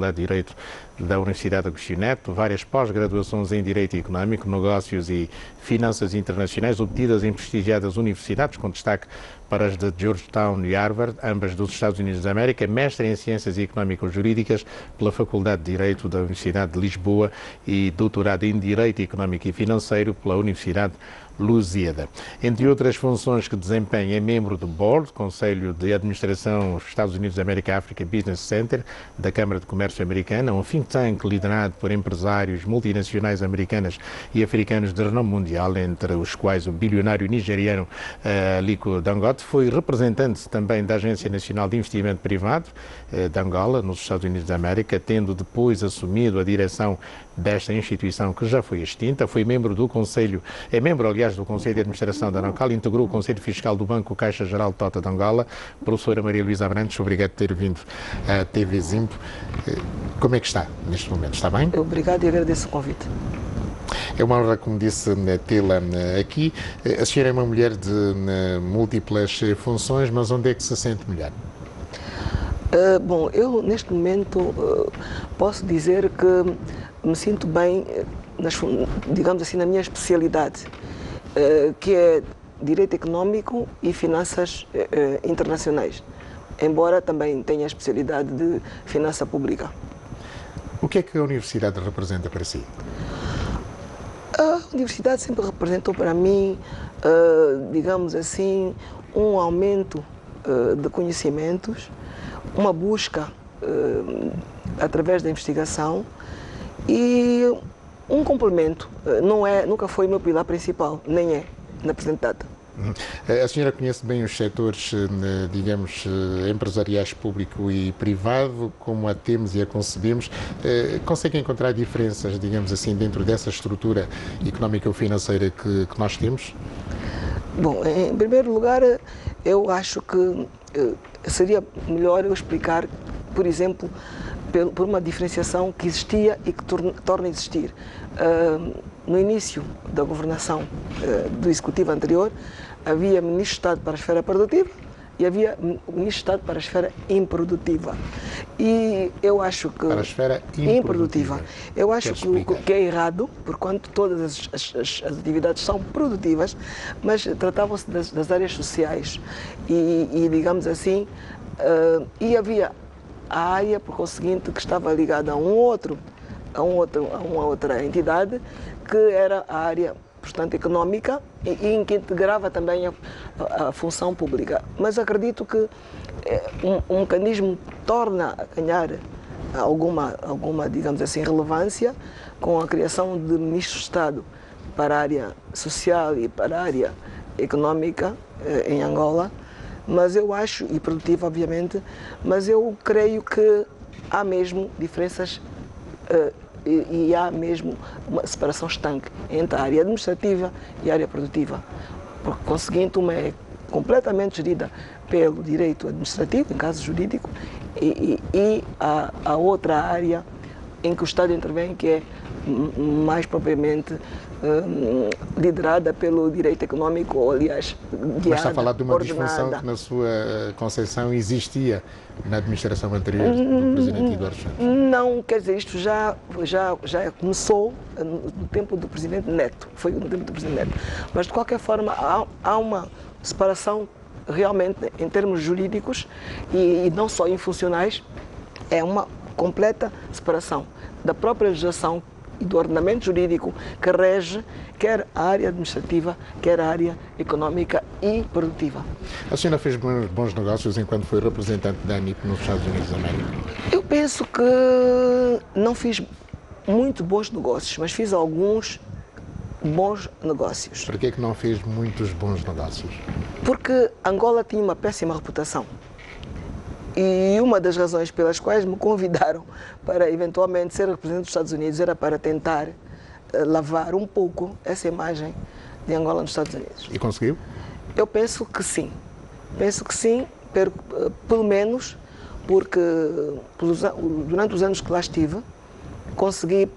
de Direito da Universidade Agostinho Neto, várias pós-graduações em Direito Económico, Negócios e Finanças Internacionais obtidas em prestigiadas universidades, com destaque para as de Georgetown e Harvard, ambas dos Estados Unidos da América, mestre em Ciências Económico-Jurídicas pela Faculdade de Direito da Universidade de Lisboa e doutorado em Direito Económico e Financeiro pela Universidade Lusíada. Entre outras funções que desempenha, é membro do Board, Conselho de Administração Estados Unidos da América Africa Business Center, da Câmara de Comércio Americana, um think tank liderado por empresários multinacionais americanas e africanos de renome mundial, entre os quais o bilionário nigeriano Aliko Dangote. Foi representante também da Agência Nacional de Investimento Privado de Angola, nos Estados Unidos da América, tendo depois assumido a direção desta instituição que já foi extinta. Foi membro do Conselho, é membro, aliás, do Conselho de Administração da Anancal, integrou o Conselho Fiscal do Banco Caixa Geral de Tota de Angola. Professora Maria Luísa Abrantes, obrigado por ter vindo à TV Zimbo. Como é que está neste momento? Está bem? Obrigado e agradeço o convite. É uma honra, como disse, tê-la aqui. A senhora é uma mulher de múltiplas funções, mas onde é que se sente melhor? Bom, eu neste momento posso dizer que me sinto bem, digamos assim, na minha especialidade, que é Direito Económico e Finanças Internacionais, embora também tenha a especialidade de Finança Pública. O que é que a universidade representa para si? A universidade sempre representou para mim, digamos assim, um aumento de conhecimentos, uma busca através da investigação e um complemento. Nunca foi o meu pilar principal, nem é na presente data. A senhora conhece bem os setores, digamos, empresariais público e privado, como a temos e a concebemos. Consegue encontrar diferenças, digamos assim, dentro dessa estrutura económica ou financeira que nós temos? Bom, em primeiro lugar, eu acho que seria melhor eu explicar, por exemplo, por uma diferenciação que existia e que torna a existir. No início da governação do Executivo anterior, havia Ministro de Estado para a esfera produtiva e havia Ministro de Estado para a esfera improdutiva. E eu acho que... Para a esfera improdutiva. Eu acho que é errado, porquanto todas as atividades são produtivas, mas tratavam-se das áreas sociais e digamos assim, e havia a área, por conseguinte, que estava ligada a uma outra entidade, que era a área, portanto, económica, e em que integrava também a função pública. Mas acredito que um mecanismo torna a ganhar alguma, digamos assim, relevância com a criação de Ministros de Estado para a área social e para a área económica em Angola, mas eu acho, e produtiva obviamente, mas eu creio que há mesmo diferenças e há mesmo uma separação estanque entre a área administrativa e a área produtiva. Por conseguinte, uma é completamente gerida pelo direito administrativo, em caso jurídico, e a outra área em que o Estado intervém, que é mais propriamente liderada pelo direito económico, ou aliás, guiada, mas está a falar de uma ordenada. disfunção que na sua concepção existia na administração anterior do Presidente Eduardo Santos? Não, quer dizer, isto já começou no tempo do Presidente Neto, foi no tempo do Presidente Neto. Mas de qualquer forma há uma separação realmente em termos jurídicos e não só em funcionais, é uma completa separação da própria legislação e do ordenamento jurídico que rege quer a área administrativa, quer a área económica e produtiva. A senhora fez bons negócios enquanto foi representante da ANIP nos Estados Unidos da América? Eu penso que não fiz muito bons negócios, mas fiz alguns bons negócios. Por que é que não fez muitos bons negócios? Porque Angola tinha uma péssima reputação. E uma das razões pelas quais me convidaram para eventualmente ser representante dos Estados Unidos era para tentar lavar um pouco essa imagem de Angola nos Estados Unidos. E conseguiu? Eu penso que sim. Penso que sim, pelo menos porque durante os anos que lá estive, consegui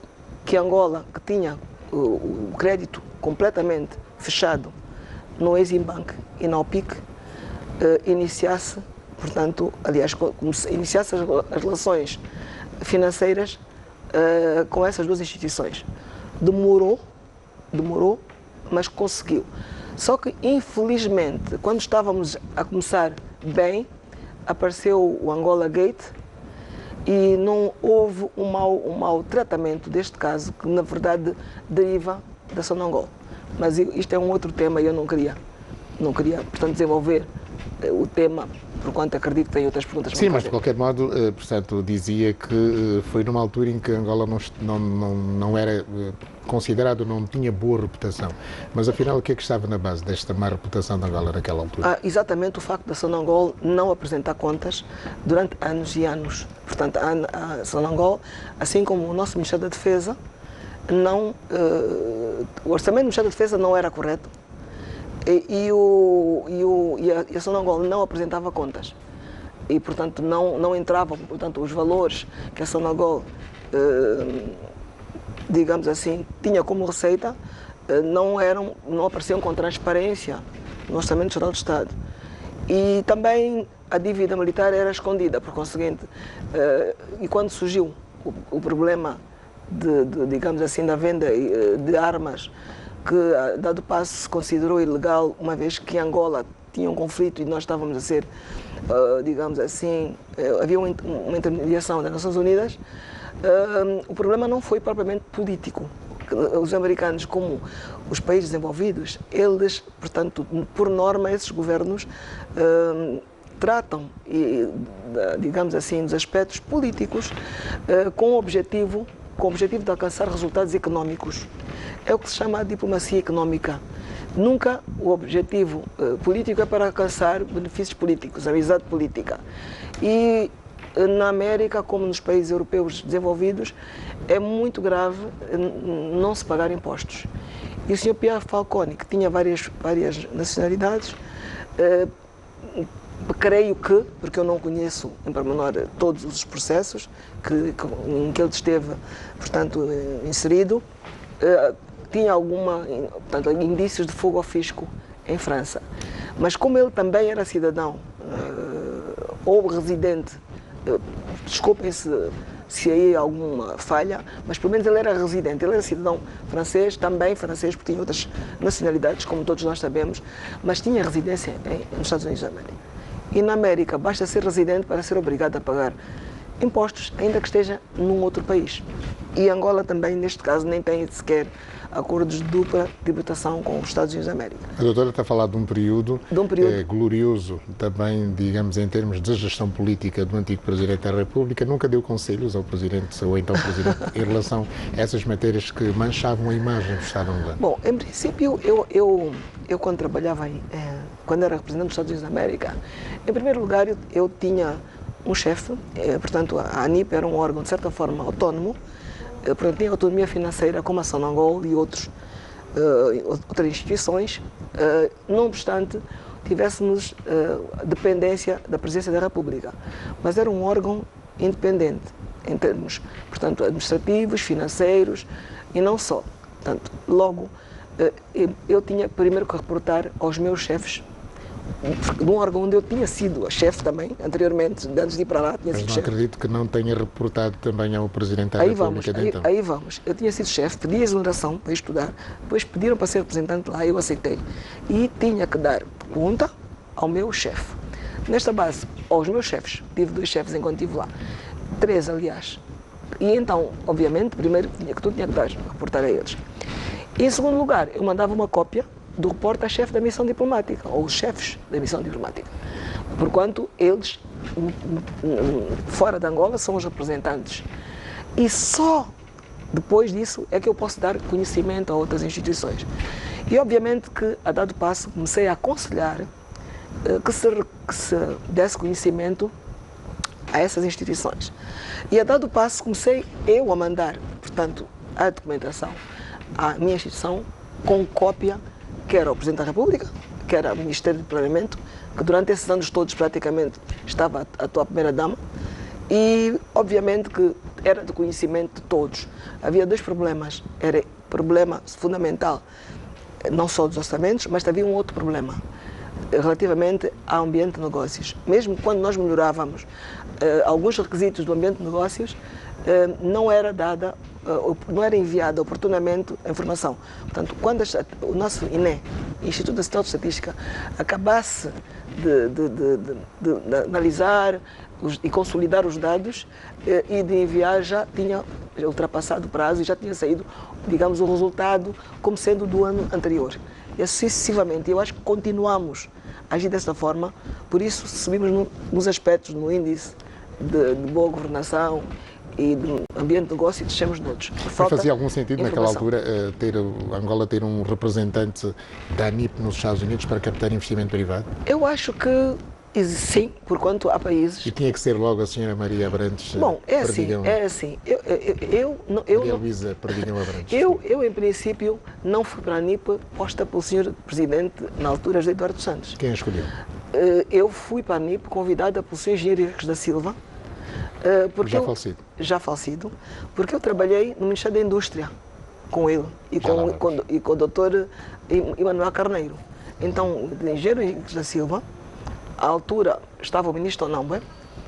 que Angola, que tinha o crédito completamente fechado no Exim Bank e na OPIC, iniciasse, portanto, aliás, iniciasse as relações financeiras com essas duas instituições. Demorou, mas conseguiu. Só que, infelizmente, quando estávamos a começar bem, apareceu o Angola Gate e não houve um mau tratamento deste caso, que na verdade deriva da Sonangol. Mas isto é um outro tema e eu não queria, portanto, desenvolver o tema, porquanto acredito que tem outras perguntas. Sim, mas de qualquer modo, portanto, dizia que foi numa altura em que Angola não era considerado, não tinha boa reputação. Mas afinal, o que é que estava na base desta má reputação de Angola naquela altura? Exatamente o facto da Sonangol não apresentar contas durante anos e anos. Portanto, a Sonangol, assim como o nosso Ministério da Defesa, o orçamento do Ministério da Defesa não era correto. E a Sonangol não apresentava contas e, portanto, não entravam, portanto, os valores que a Sonangol, digamos assim, tinha como receita, não apareciam com transparência no Orçamento Geral do Estado. E também a dívida militar era escondida, por conseguinte, e quando surgiu o problema digamos assim, da venda de armas, que a dado passo se considerou ilegal, uma vez que Angola tinha um conflito e nós estávamos a ser, digamos assim, havia uma intermediação das Nações Unidas, o problema não foi propriamente político. Os americanos, como os países desenvolvidos, eles, portanto, por norma, esses governos tratam, digamos assim, dos aspectos políticos com o objetivo de alcançar resultados económicos. É o que se chama de diplomacia económica. Nunca o objetivo político é para alcançar benefícios políticos, amizade política. E na América, como nos países europeus desenvolvidos, é muito grave não se pagar impostos. E o Sr. Pierre Falcone, que tinha várias nacionalidades, creio que, porque eu não conheço em pormenor todos os processos em que ele esteve, portanto, inserido, tinha portanto, indícios de fogo ao fisco em França. Mas como ele também era cidadão ou residente, desculpem se aí há alguma falha, mas pelo menos ele era residente, ele era cidadão francês, também francês, porque tinha outras nacionalidades, como todos nós sabemos, mas tinha residência nos Estados Unidos da América. E na América basta ser residente para ser obrigado a pagar impostos, ainda que esteja num outro país. E Angola também, neste caso, nem tem sequer acordos de dupla tributação com os Estados Unidos da América. A doutora está a falar de um período glorioso, também, digamos, em termos de gestão política do antigo Presidente da República. Nunca deu conselhos ao Presidente, ou então ao Presidente, em relação a essas matérias que manchavam a imagem do Estado angolano? Bom, em princípio, eu quando trabalhava quando era representante dos Estados Unidos da América, em primeiro lugar, eu tinha um chefe, portanto, a ANIP era um órgão, de certa forma, autónomo, portanto, tinha autonomia financeira, como a Sonangol e outras instituições, não obstante, tivéssemos dependência da Presidência da República. Mas era um órgão independente, em termos, portanto, administrativos, financeiros e não só. Portanto, logo, eu tinha primeiro que reportar aos meus chefes, de um órgão onde eu tinha sido a chefe também, anteriormente, antes de ir para lá, tinha sido chefe. Mas não acredito que não tenha reportado também ao Presidente da República de então. Aí vamos. Eu tinha sido chefe, pedi a exoneração para estudar, depois pediram para ser representante lá, eu aceitei. E tinha que dar conta ao meu chefe. Nesta base, aos meus chefes, tive 2 chefes enquanto estive lá, 3 aliás. E então, obviamente, primeiro que tudo tinha que dar, reportar a eles. E em segundo lugar, eu mandava uma cópia do reporte à chefe da missão diplomática, ou os chefes da missão diplomática, porquanto eles, fora de Angola, são os representantes. E só depois disso é que eu posso dar conhecimento a outras instituições. E obviamente que, a dado passo, comecei a aconselhar que se desse conhecimento a essas instituições. E a dado passo comecei eu a mandar, portanto, a documentação à minha instituição com cópia, que era o Presidente da República, que era o Ministério do Planeamento, que durante esses anos todos praticamente estava a atual Primeira-Dama, e obviamente que era de conhecimento de todos. Havia 2 problemas. Era problema fundamental, não só dos orçamentos, mas havia um outro problema, relativamente ao ambiente de negócios. Mesmo quando nós melhorávamos alguns requisitos do ambiente de negócios, não era dada, não era enviada oportunamente a informação. Portanto, quando o nosso INE, Instituto Nacional de Estatística, acabasse de analisar e consolidar os dados e de enviar, já tinha ultrapassado o prazo e já tinha saído, digamos, o resultado como sendo do ano anterior. E assim sucessivamente. Eu acho que continuamos a agir dessa forma, por isso subimos nos aspectos, no índice de boa governação e do ambiente de negócio e descemos de outros. Mas fazia algum sentido naquela altura Angola ter um representante da ANIP nos Estados Unidos para captar investimento privado? Eu acho que sim, porquanto há países... E tinha que ser logo a senhora Maria Abrantes? Bom, é assim. Luísa Perdigão Abrantes. Eu, em princípio, não fui para a ANIP posta pelo senhor Presidente, na altura, José Eduardo Santos. Quem a escolheu? Eu fui para a ANIP convidada pelo senhor Engenheiro Henriques da Silva. Já falecido. Porque eu trabalhei no Ministério da Indústria com ele e com o doutor Emanuel Carneiro. Então, o engenheiro Henriques da Silva, à altura estava o ministro Onamba,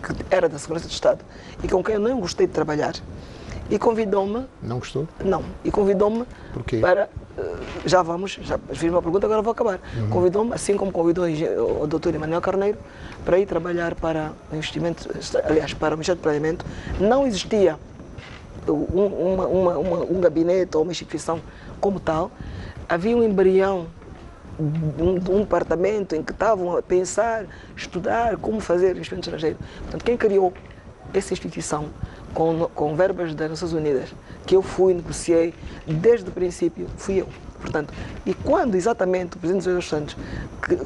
que era da Segurança do Estado, e com quem eu não gostei de trabalhar, e convidou-me... Não gostou? Não, e convidou-me para... já fiz uma pergunta, agora vou acabar. Convidou-me, assim como convidou o doutor Emanuel Carneiro, para ir trabalhar para o investimento, aliás, para o Ministério do Planeamento. Não existia um gabinete ou uma instituição como tal. Havia um embrião de um departamento em que estavam a pensar, estudar como fazer investimento estrangeiro. Portanto, quem criou essa instituição com verbas das Nações Unidas, que eu negociei desde o princípio, fui eu. Portanto, e quando exatamente o Presidente José dos Santos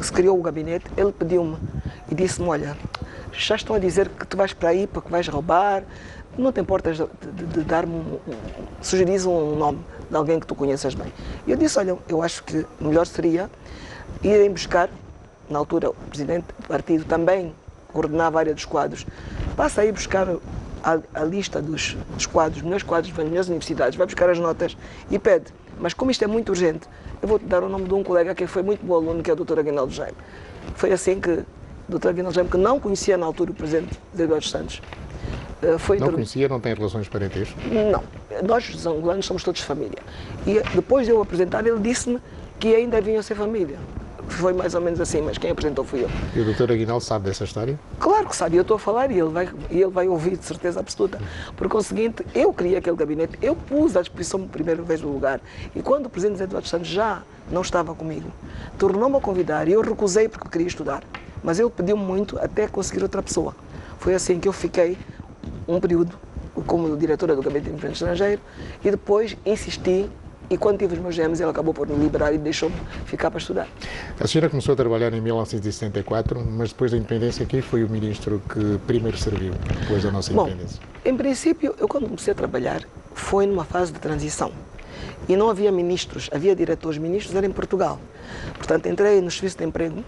se criou o gabinete, ele pediu-me e disse-me, olha, já estão a dizer que tu vais para aí porque vais roubar, não te importas de dar-me, sugerir um nome de alguém que tu conheças bem. E eu disse, olha, eu acho que melhor seria irem buscar, na altura o Presidente do Partido também coordenava a área dos quadros, passa aí buscar a lista dos quadros, melhores quadros das melhores universidades, vai buscar as notas e pede. Mas como isto é muito urgente, eu vou-te dar o nome de um colega que foi muito bom aluno, que é o Dr. Aguinaldo Jaime. Foi assim que o Dr. Aguinaldo Jaime, que não conhecia na altura o Presidente José Eduardo Santos, não conhecia, não tem relações parentescas? Não. Nós, os angolanos, somos todos família. E depois de eu apresentar, ele disse-me que ainda vinham ser família. Foi mais ou menos assim, mas quem apresentou fui eu. E o Dr. Aguinaldo sabe dessa história? Claro que sabe, eu estou a falar e ele vai ouvir de certeza absoluta. Por conseguinte, eu criei aquele gabinete, eu pus à disposição a primeira vez no lugar. E quando o Presidente José Eduardo Santos já não estava comigo, tornou-me a convidar e eu recusei porque queria estudar. Mas ele pediu-me muito até conseguir outra pessoa. Foi assim que eu fiquei um período como diretora do Gabinete de Investimento Estrangeiro e depois insisti. E quando tive os meus gêmeos, ele acabou por me liberar e deixou-me ficar para estudar. A senhora começou a trabalhar em 1974, mas depois da independência, quem foi o ministro que primeiro serviu, depois da nossa independência? Bom, em princípio, eu quando comecei a trabalhar, foi numa fase de transição. E não havia ministros, havia diretores. Ministros era em Portugal. Portanto, entrei no Serviço de Emprego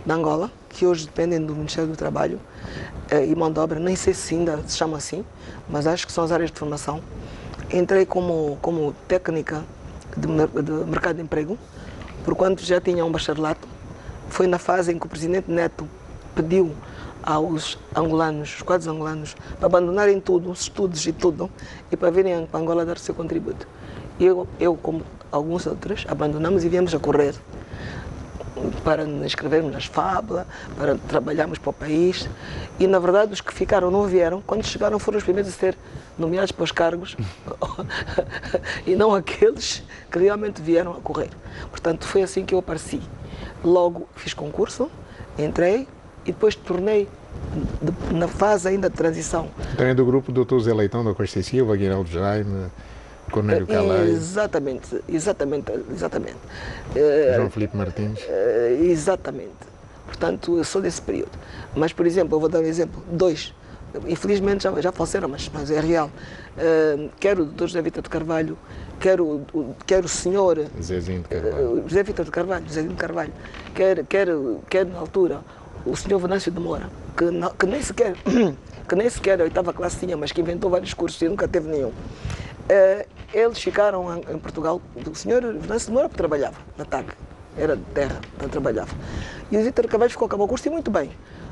de Angola, que hoje dependem do Ministério do Trabalho e Mão de Obra, nem sei se ainda se chama assim, mas acho que são as áreas de formação. Entrei como técnica de mercado de emprego, porquanto já tinha um bacharelato. Foi na fase em que o Presidente Neto pediu aos angolanos, os quadros angolanos, para abandonarem tudo, os estudos e tudo, e para virem para Angola dar o seu contributo. Eu, como alguns outros, abandonamos e viemos a correr para nos inscrevermos nas FABLA, para trabalharmos para o país. E, na verdade, os que ficaram não vieram. Quando chegaram, foram os primeiros a ser nomeados para os cargos e não aqueles que realmente vieram a correr. Portanto, foi assim que eu apareci. Logo fiz concurso, entrei e depois tornei na fase ainda de transição. Também do grupo do Dr. Zé Leitão, da Costa e Silva, Aguinaldo Jaime, Cornélio Calais. Exatamente. João Filipe Martins. Exatamente. Portanto, eu sou desse período. Mas, por exemplo, eu vou dar um exemplo. Dois. Infelizmente já faleceram, mas é real. Quero o Dr. José Vítor de Carvalho, quero o senhor Zezinho de Carvalho. José Vítor de Carvalho, Zezinho de Carvalho, quero na altura o senhor Venâncio de Moura, que nem sequer a oitava classe tinha, mas que inventou vários cursos e nunca teve nenhum. Eles ficaram em Portugal, o senhor Venâncio de Moura trabalhava na TAG, era de terra, então trabalhava. E o Vítor de Carvalho acabou o curso e muito bem.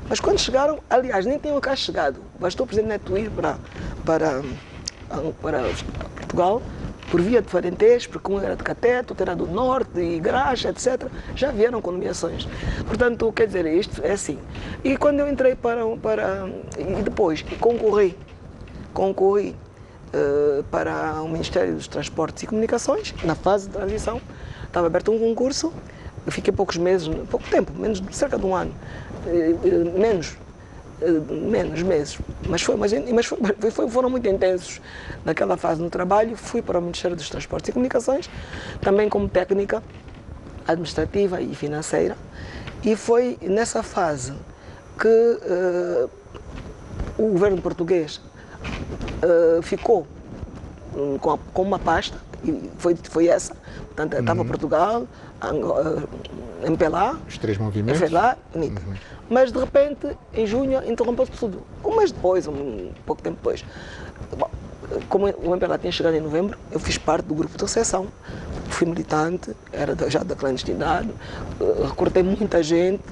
Mas quando chegaram, aliás, nem tinham cá chegado, bastou o Presidente Neto ir para para Portugal, por via de parentesco, porque um era de Cateto, outro era do Norte, e Graxa, etc., já vieram com nomeações. Portanto, quer dizer, isto é assim. E quando eu entrei e depois concorri para o Ministério dos Transportes e Comunicações, na fase de transição, estava aberto um concurso, eu fiquei pouco tempo, cerca de um ano, menos meses, mas foram muito intensos naquela fase no trabalho. Fui para o Ministério dos Transportes e Comunicações, também como técnica administrativa e financeira, e foi nessa fase que o governo português ficou com uma pasta, e foi essa. Portanto, estava Portugal, MPLA, os três movimentos, MPLA, NIT. Mas de repente, em junho, interrompeu-se tudo. Um mês depois, pouco tempo depois. Bom, como o MPLA tinha chegado em novembro, eu fiz parte do grupo de recepção, fui militante, era já da clandestinidade, recrutei muita gente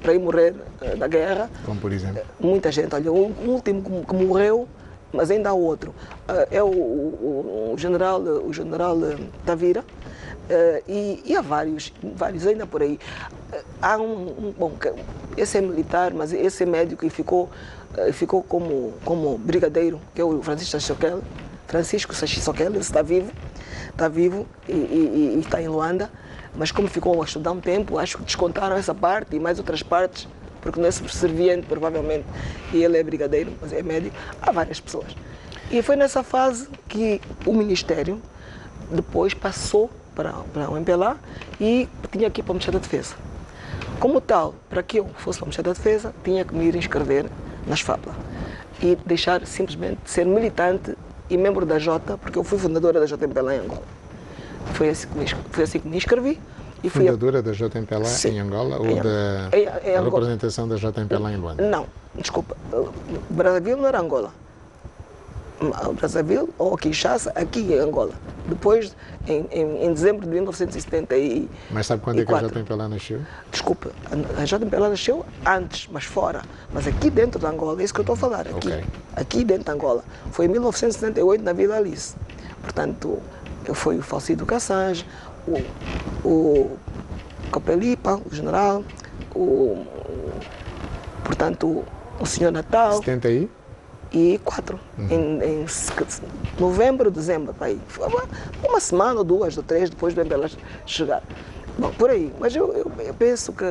para ir morrer da guerra. Como por exemplo? Muita gente. Olha, o último que morreu, mas ainda há outro, é o general Tavira, e há vários ainda por aí. Há bom, esse é militar, mas esse é médico e ficou como brigadeiro, que é o Francisco Sachi Soquel, ele está vivo e está em Luanda, mas como ficou a estudar um tempo, acho que descontaram essa parte e mais outras partes, porque não é subserviente, provavelmente, e ele é brigadeiro, mas é médico, há várias pessoas. E foi nessa fase que o Ministério depois passou para o MPLA e tinha que ir para o Ministério da Defesa. Como tal, para que eu fosse para o Ministério da Defesa, tinha que me ir inscrever nas FAPLA e deixar simplesmente de ser militante e membro da Jota, porque eu fui fundadora da JMPLA em Angola. Foi assim que me inscrevi. E fui fundadora da JMPLA em Angola ou da representação da JMPLA em Luanda? Não, desculpa. Brazzaville não era Angola. Brazzaville ou Kinshasa, aqui em Angola. Depois, em dezembro de 1970. Mas sabe quando é que a JMPLA nasceu? Desculpa, a JMPLA nasceu antes, mas fora. Mas aqui dentro de Angola, é isso que eu estou a falar. Aqui dentro de Angola. Foi em 1978, na Vila Alice. Portanto, foi o falecido Cassange, o Copelipa, o general, portanto, o senhor Natal. 74, em novembro, dezembro, aí. Uma semana ou duas ou três depois do MPLA chegar. Bom, por aí. Mas eu penso que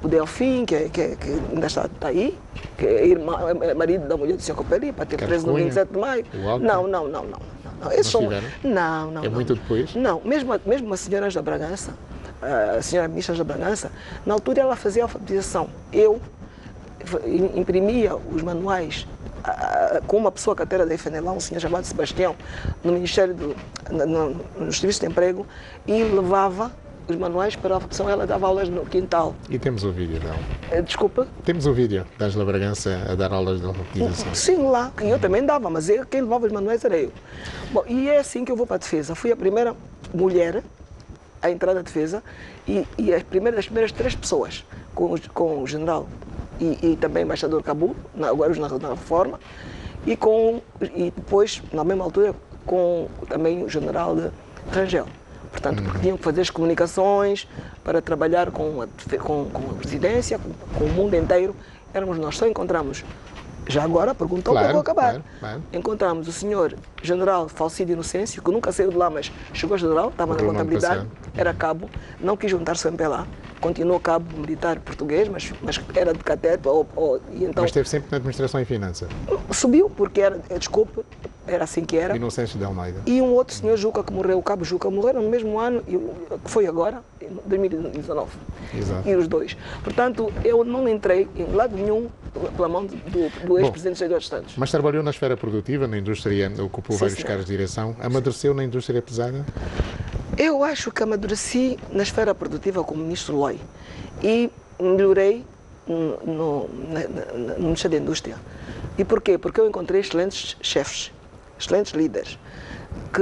o Delfim, que ainda está aí, que é marido da mulher do Sr. Copelipa, ter preso no 27 de maio. Não. Esses são... Não. É muito depois? Não, mesmo a senhora Ângela Bragança, a senhora ministra Ângela Bragança, na altura ela fazia alfabetização. Eu imprimia os manuais com uma pessoa que era da FNLA, um senhor chamado Sebastião, no Ministério no Serviço de Emprego, e levava os manuais para a alfabetização. Ela dava aulas no quintal. E temos o vídeo dela? Desculpa? Temos o vídeo da Ângela Bragança a dar aulas de alfabetização? Sim, lá. E eu também dava, mas quem levava os manuais era eu. Bom, e é assim que eu vou para a defesa. Fui a primeira mulher a entrar na defesa e das primeiras 3 pessoas, com o general e também o embaixador Cabu, agora na reforma, e depois, na mesma altura, com também o general Rangel. Portanto, porque tinham que fazer as comunicações para trabalhar com a presidência, com o mundo inteiro. Éramos nós, só encontramos, já agora perguntou que eu vou acabar. Claro. Encontramos o senhor general Falcido Inocêncio, que nunca saiu de lá, mas chegou a general, estava na contabilidade, era cabo, não quis juntar-se ao MPLA. Continuou cabo militar português, mas era de Cateto. E então, mas esteve sempre na administração e finança? Subiu, porque era assim que era. Inocêncio de Almeida. E um outro senhor Juca que morreu, o cabo Juca, morreram no mesmo ano, que foi agora, em 2019. Exato. E os dois. Portanto, eu não entrei em lado nenhum pela mão do ex-presidente Eduardo Santos. Mas trabalhou na esfera produtiva, na indústria, ocupou vários cargos de direção. Amadureceu na indústria pesada? Eu acho que amadureci na esfera produtiva como ministro Loi e melhorei no Ministério da Indústria. E porquê? Porque eu encontrei excelentes chefes, excelentes líderes, que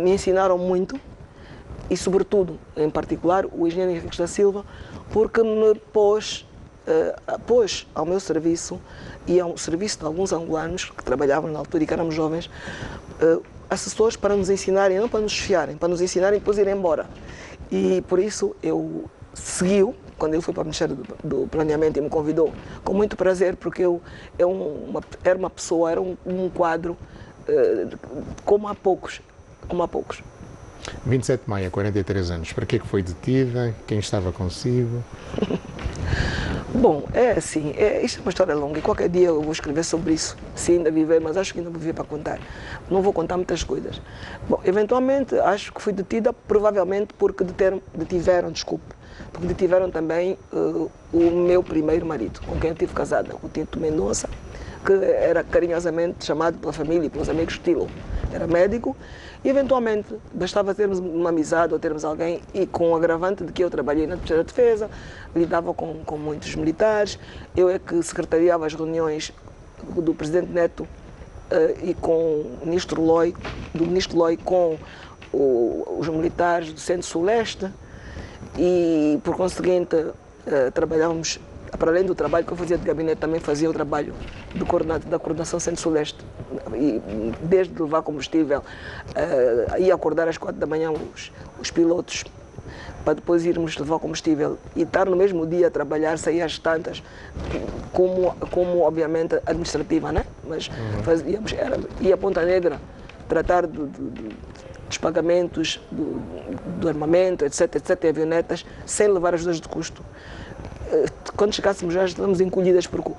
me ensinaram muito e, sobretudo, em particular, o engenheiro Henrique da Silva, porque me pôs pôs ao meu serviço e ao serviço de alguns angolanos que trabalhavam na altura e que éramos jovens, assessores para nos ensinarem, não para nos desfiarem, para nos ensinarem e depois ir embora. E por isso eu segui-o, quando ele foi para o Ministério do Planeamento e me convidou, com muito prazer, porque era uma pessoa, era um quadro como há poucos, como há poucos. 27 de maio, 43 anos, para que foi detida? Quem estava consigo? Bom, é assim, isto é uma história longa e qualquer dia eu vou escrever sobre isso, se ainda viver, mas acho que ainda vou viver para contar. Não vou contar muitas coisas. Bom, eventualmente acho que fui detida, provavelmente porque detiveram também o meu primeiro marido, com quem eu estive casada, o Tito Mendonça, que era carinhosamente chamado pela família e pelos amigos Tilo. Era médico e, eventualmente, bastava termos uma amizade ou termos alguém, e com o agravante de que eu trabalhei na Terceira Defesa, lidava com muitos militares, eu é que secretariava as reuniões do Presidente Neto e com o Ministro Loi, com os militares do Centro-Sul-Leste, e, por conseguinte, trabalhávamos. Para além do trabalho que eu fazia de gabinete, também fazia o trabalho da coordenação Centro-Suleste, desde levar combustível, ia acordar às 4 da manhã os pilotos, para depois irmos levar combustível e estar no mesmo dia a trabalhar, sair às tantas, como obviamente administrativa, né? Mas ia a Ponta Negra tratar dos pagamentos, do armamento, etc, avionetas, sem levar ajudas de custo. Quando chegássemos já estávamos encolhidas, porque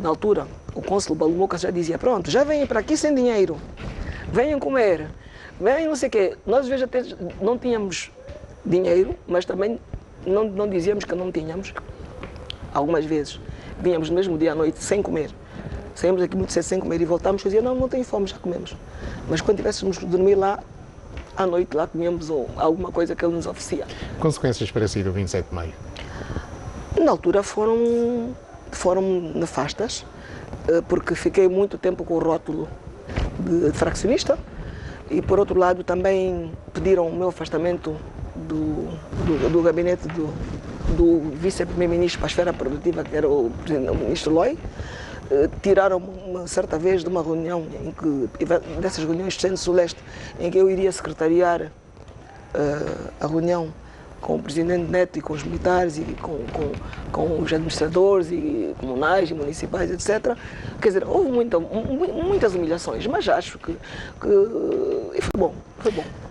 na altura o cônsul Balumucas já dizia: pronto, já venham para aqui sem dinheiro, venham comer, venham não sei o quê. Nós às vezes até não tínhamos dinheiro, mas também não dizíamos que não tínhamos. Algumas vezes vínhamos no mesmo dia à noite sem comer, saímos aqui muito cedo sem comer e voltámos e dizíamos: não tenho fome, já comemos. Mas quando tivéssemos de dormir lá, à noite lá comíamos alguma coisa que ele nos oferecia. Consequências para si do 27 de maio? Na altura foram nefastas, porque fiquei muito tempo com o rótulo de fraccionista e, por outro lado, também pediram o meu afastamento do gabinete do vice-primeiro-ministro para a esfera produtiva, que era o ministro Loi. Tiraram-me uma certa vez de uma reunião, dessas reuniões do Centro-Suleste, em que eu iria secretariar a reunião com o Presidente Neto e com os militares e com os administradores e comunais e municipais, etc. Quer dizer, houve muitas humilhações, mas acho que foi bom.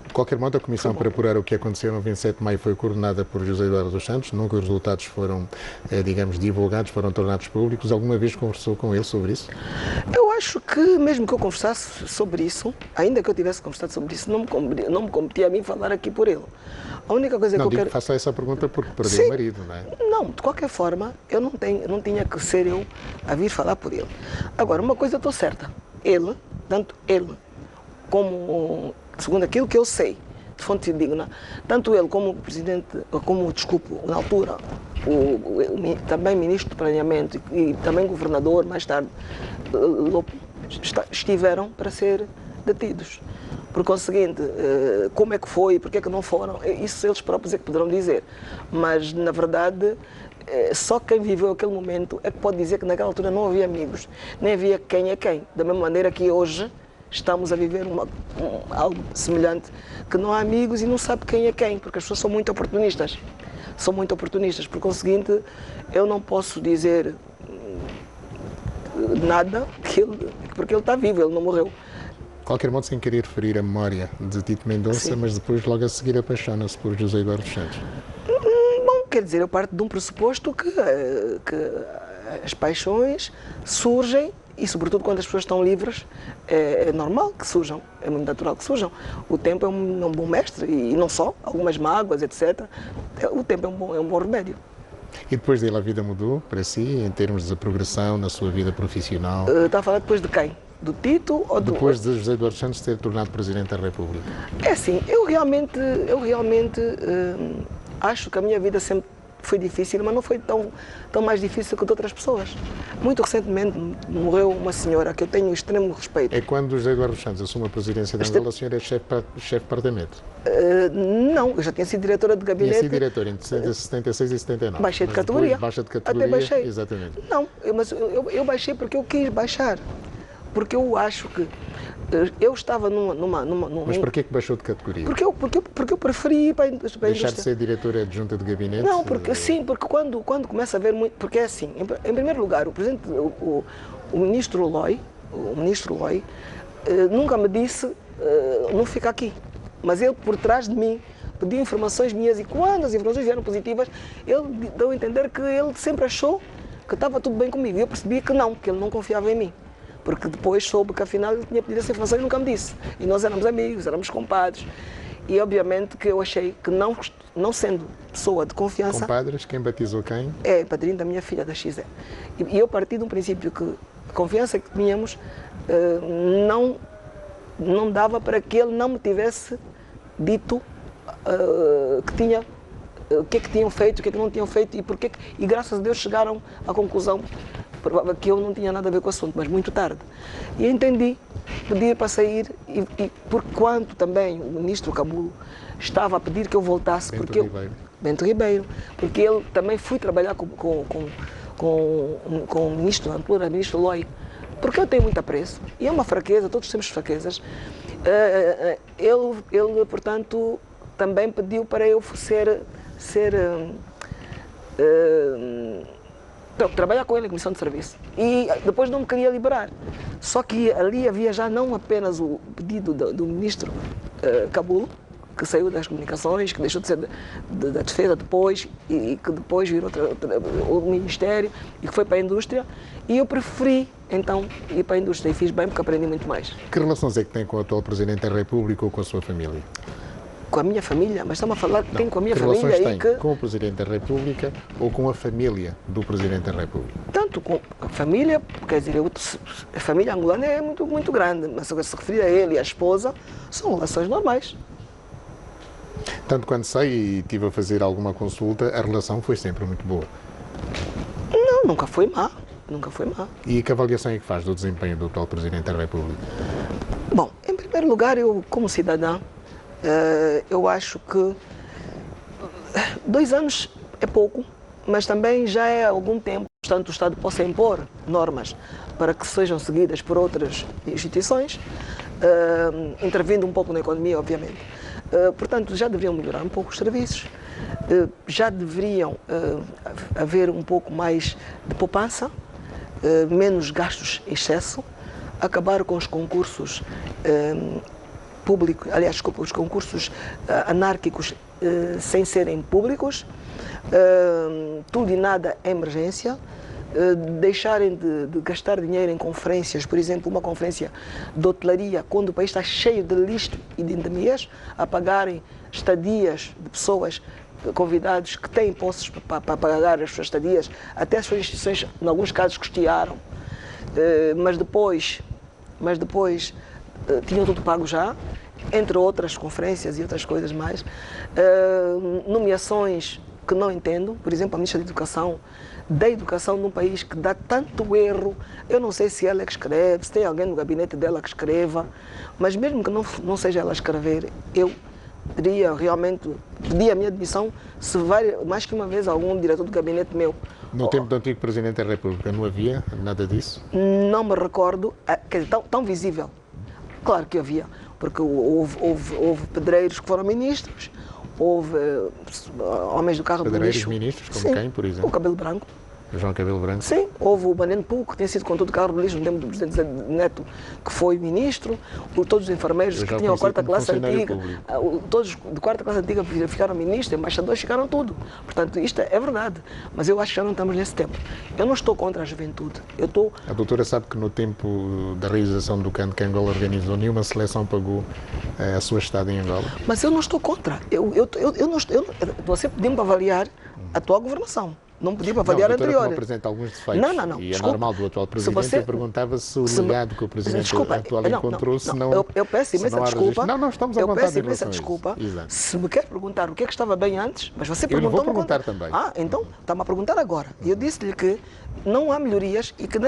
De qualquer modo, a Comissão para apurar o que aconteceu no 27 de maio foi coordenada por José Eduardo dos Santos. Nunca os resultados foram, digamos, divulgados, foram tornados públicos. Alguma vez conversou com ele sobre isso? Eu acho que, mesmo que eu conversasse sobre isso, ainda que eu tivesse conversado sobre isso, não me competia a mim falar aqui por ele. A única coisa que eu quero... faça essa pergunta porque perdeu o marido, não é? Não, de qualquer forma, eu não tinha que ser eu a vir falar por ele. Agora, uma coisa eu estou certa. Tanto ele como, segundo aquilo que eu sei, de fonte digna, tanto ele como o Presidente, na altura, também Ministro do Planeamento e também Governador, mais tarde, estiveram para ser detidos. Por conseguinte, como é que foi, porque é que não foram, isso eles próprios é que poderão dizer. Mas, na verdade, só quem viveu aquele momento é que pode dizer que naquela altura não havia amigos, nem havia quem é quem. Da mesma maneira que hoje estamos a viver algo semelhante, que não há amigos e não sabe quem é quem, porque as pessoas são muito oportunistas. Por conseguinte, eu não posso dizer nada, porque ele está vivo, ele não morreu. De qualquer modo, sem querer referir a memória de Tito Mendonça, sim, mas depois, logo a seguir, apaixona-se por José Eduardo dos Santos. Bom, quer dizer, eu parto de um pressuposto que as paixões surgem, e sobretudo quando as pessoas estão livres, é normal que surjam, é muito natural que surjam. O tempo é um bom mestre, e não só, algumas mágoas, etc. O tempo é um bom remédio. E depois dele a vida mudou para si, em termos de progressão na sua vida profissional? Está a falar depois de quem? Do Tito ou depois de José Eduardo Santos ter tornado Presidente da República? É assim, eu realmente acho que a minha vida sempre foi difícil, mas não foi tão mais difícil que de outras pessoas. Muito recentemente morreu uma senhora que eu tenho extremo respeito. É quando José Eduardo dos Santos assume a presidência de Angola, a senhora é chefe de departamento? Não, eu já tinha sido diretora de gabinete. Tinha sido diretora entre 76 e 79. Baixei de categoria. Baixa de categoria, até baixei. Exatamente. Não, mas eu baixei porque eu quis baixar. Porque eu acho que eu estava numa Mas por que baixou de categoria? Porque eu preferi ir para a indústria. Deixar de ser diretora adjunta de gabinete? Não, porque sim, porque quando começa a haver muito... Porque é assim, em primeiro lugar, o ministro Loi, nunca me disse não fica aqui. Mas ele, por trás de mim, pediu informações minhas e quando as informações vieram positivas, ele deu a entender que ele sempre achou que estava tudo bem comigo. E eu percebi que ele não confiava em mim. Porque depois soube que afinal ele tinha pedido essa informação e nunca me disse. E nós éramos amigos, éramos compadres. E obviamente que eu achei que não sendo pessoa de confiança... Compadres, quem batizou quem? É padrinho da minha filha, da XE. E eu parti de um princípio que a confiança que tínhamos não dava para que ele não me tivesse dito o que é que tinham feito, o que é que não tinham feito e graças a Deus chegaram à conclusão que eu não tinha nada a ver com o assunto, mas muito tarde. E entendi, pedir para sair e por quanto também o ministro Cabulo estava a pedir que eu voltasse, Bento Ribeiro, porque ele também fui trabalhar com o ministro da altura, o ministro Loi, porque eu tenho muito apreço, e é uma fraqueza, todos temos fraquezas. Ele, portanto, também pediu para eu trabalhar com ele em comissão de serviço. E depois não me queria liberar. Só que ali havia já não apenas o pedido do ministro Cabulo, que saiu das comunicações, que deixou de ser da defesa depois, e que depois virou o ministério, e que foi para a indústria, e eu preferi, então, ir para a indústria, e fiz bem porque aprendi muito mais. Que relações é que tem com o atual Presidente da República ou com a sua família? Com a minha família? Mas estamos a falar que tem com a minha família e tem com o Presidente da República ou com a família do Presidente da República? Tanto com a família, quer dizer, a família angolana é muito, muito grande, mas se referir a ele e à esposa, são relações normais. Tanto quando sei e estive a fazer alguma consulta, a relação foi sempre muito boa? Não, nunca foi má. Nunca foi má. E que avaliação é que faz do desempenho do atual Presidente da República? Bom, em primeiro lugar, eu, como cidadã, eu acho que 2 anos é pouco, mas também já é algum tempo. Portanto, o Estado possa impor normas para que sejam seguidas por outras instituições, intervindo um pouco na economia, obviamente. Portanto, já deveriam melhorar um pouco os serviços, já deveriam haver um pouco mais de poupança, menos gastos em excesso, acabar com os concursos públicos, aliás, desculpa, os concursos anárquicos sem serem públicos, tudo e nada é emergência, deixarem de gastar dinheiro em conferências, por exemplo, uma conferência de hotelaria, quando o país está cheio de lixo e de endemias, a pagarem estadias de pessoas, convidados que têm posses para pagar as suas estadias, até as suas instituições, em alguns casos, custearam, mas depois tinham tudo pago já, entre outras conferências e outras coisas mais. Nomeações que não entendo, por exemplo, a Ministra da Educação num país que dá tanto erro, eu não sei se ela é que escreve, se tem alguém no gabinete dela que escreva, mas mesmo que não seja ela a escrever, eu teria realmente, pedi a minha admissão se mais que uma vez algum diretor do gabinete meu. No tempo do antigo Presidente da República não havia nada disso? Não me recordo, quer dizer, tão visível. Claro que havia, porque houve pedreiros que foram ministros, houve homens do carro do lixo. Ministros, como sim, quem, por exemplo? O Cabelo Branco. João Cabelo Branco? Sim, houve o Baneno Puco, que tinha sido condutor do carro do lixo no tempo do Presidente Neto, que foi ministro, todos os enfermeiros que tinham a quarta classe antiga, todos de quarta classe antiga ficaram ministros, embaixadores ficaram tudo. Portanto, isto é verdade, mas eu acho que já não estamos nesse tempo. Eu não estou contra a juventude. A doutora sabe que no tempo da realização do canto que Angola organizou, nenhuma seleção pagou a sua estada em Angola? Mas eu não estou contra. Você pediu-me para avaliar a atual governação. não podia avaliar a anterior. Não apresenta alguns defeitos. Não. E é normal do atual Presidente. Eu perguntava se o legado que o Presidente atual encontrou, se não... Eu peço imensa desculpa. Não, estamos à vontade. Eu peço imensa desculpa. Se me quer perguntar o que é que estava bem antes, mas você perguntou... Eu não vou perguntar também. Então, está-me a perguntar agora. E eu disse-lhe que não há melhorias e que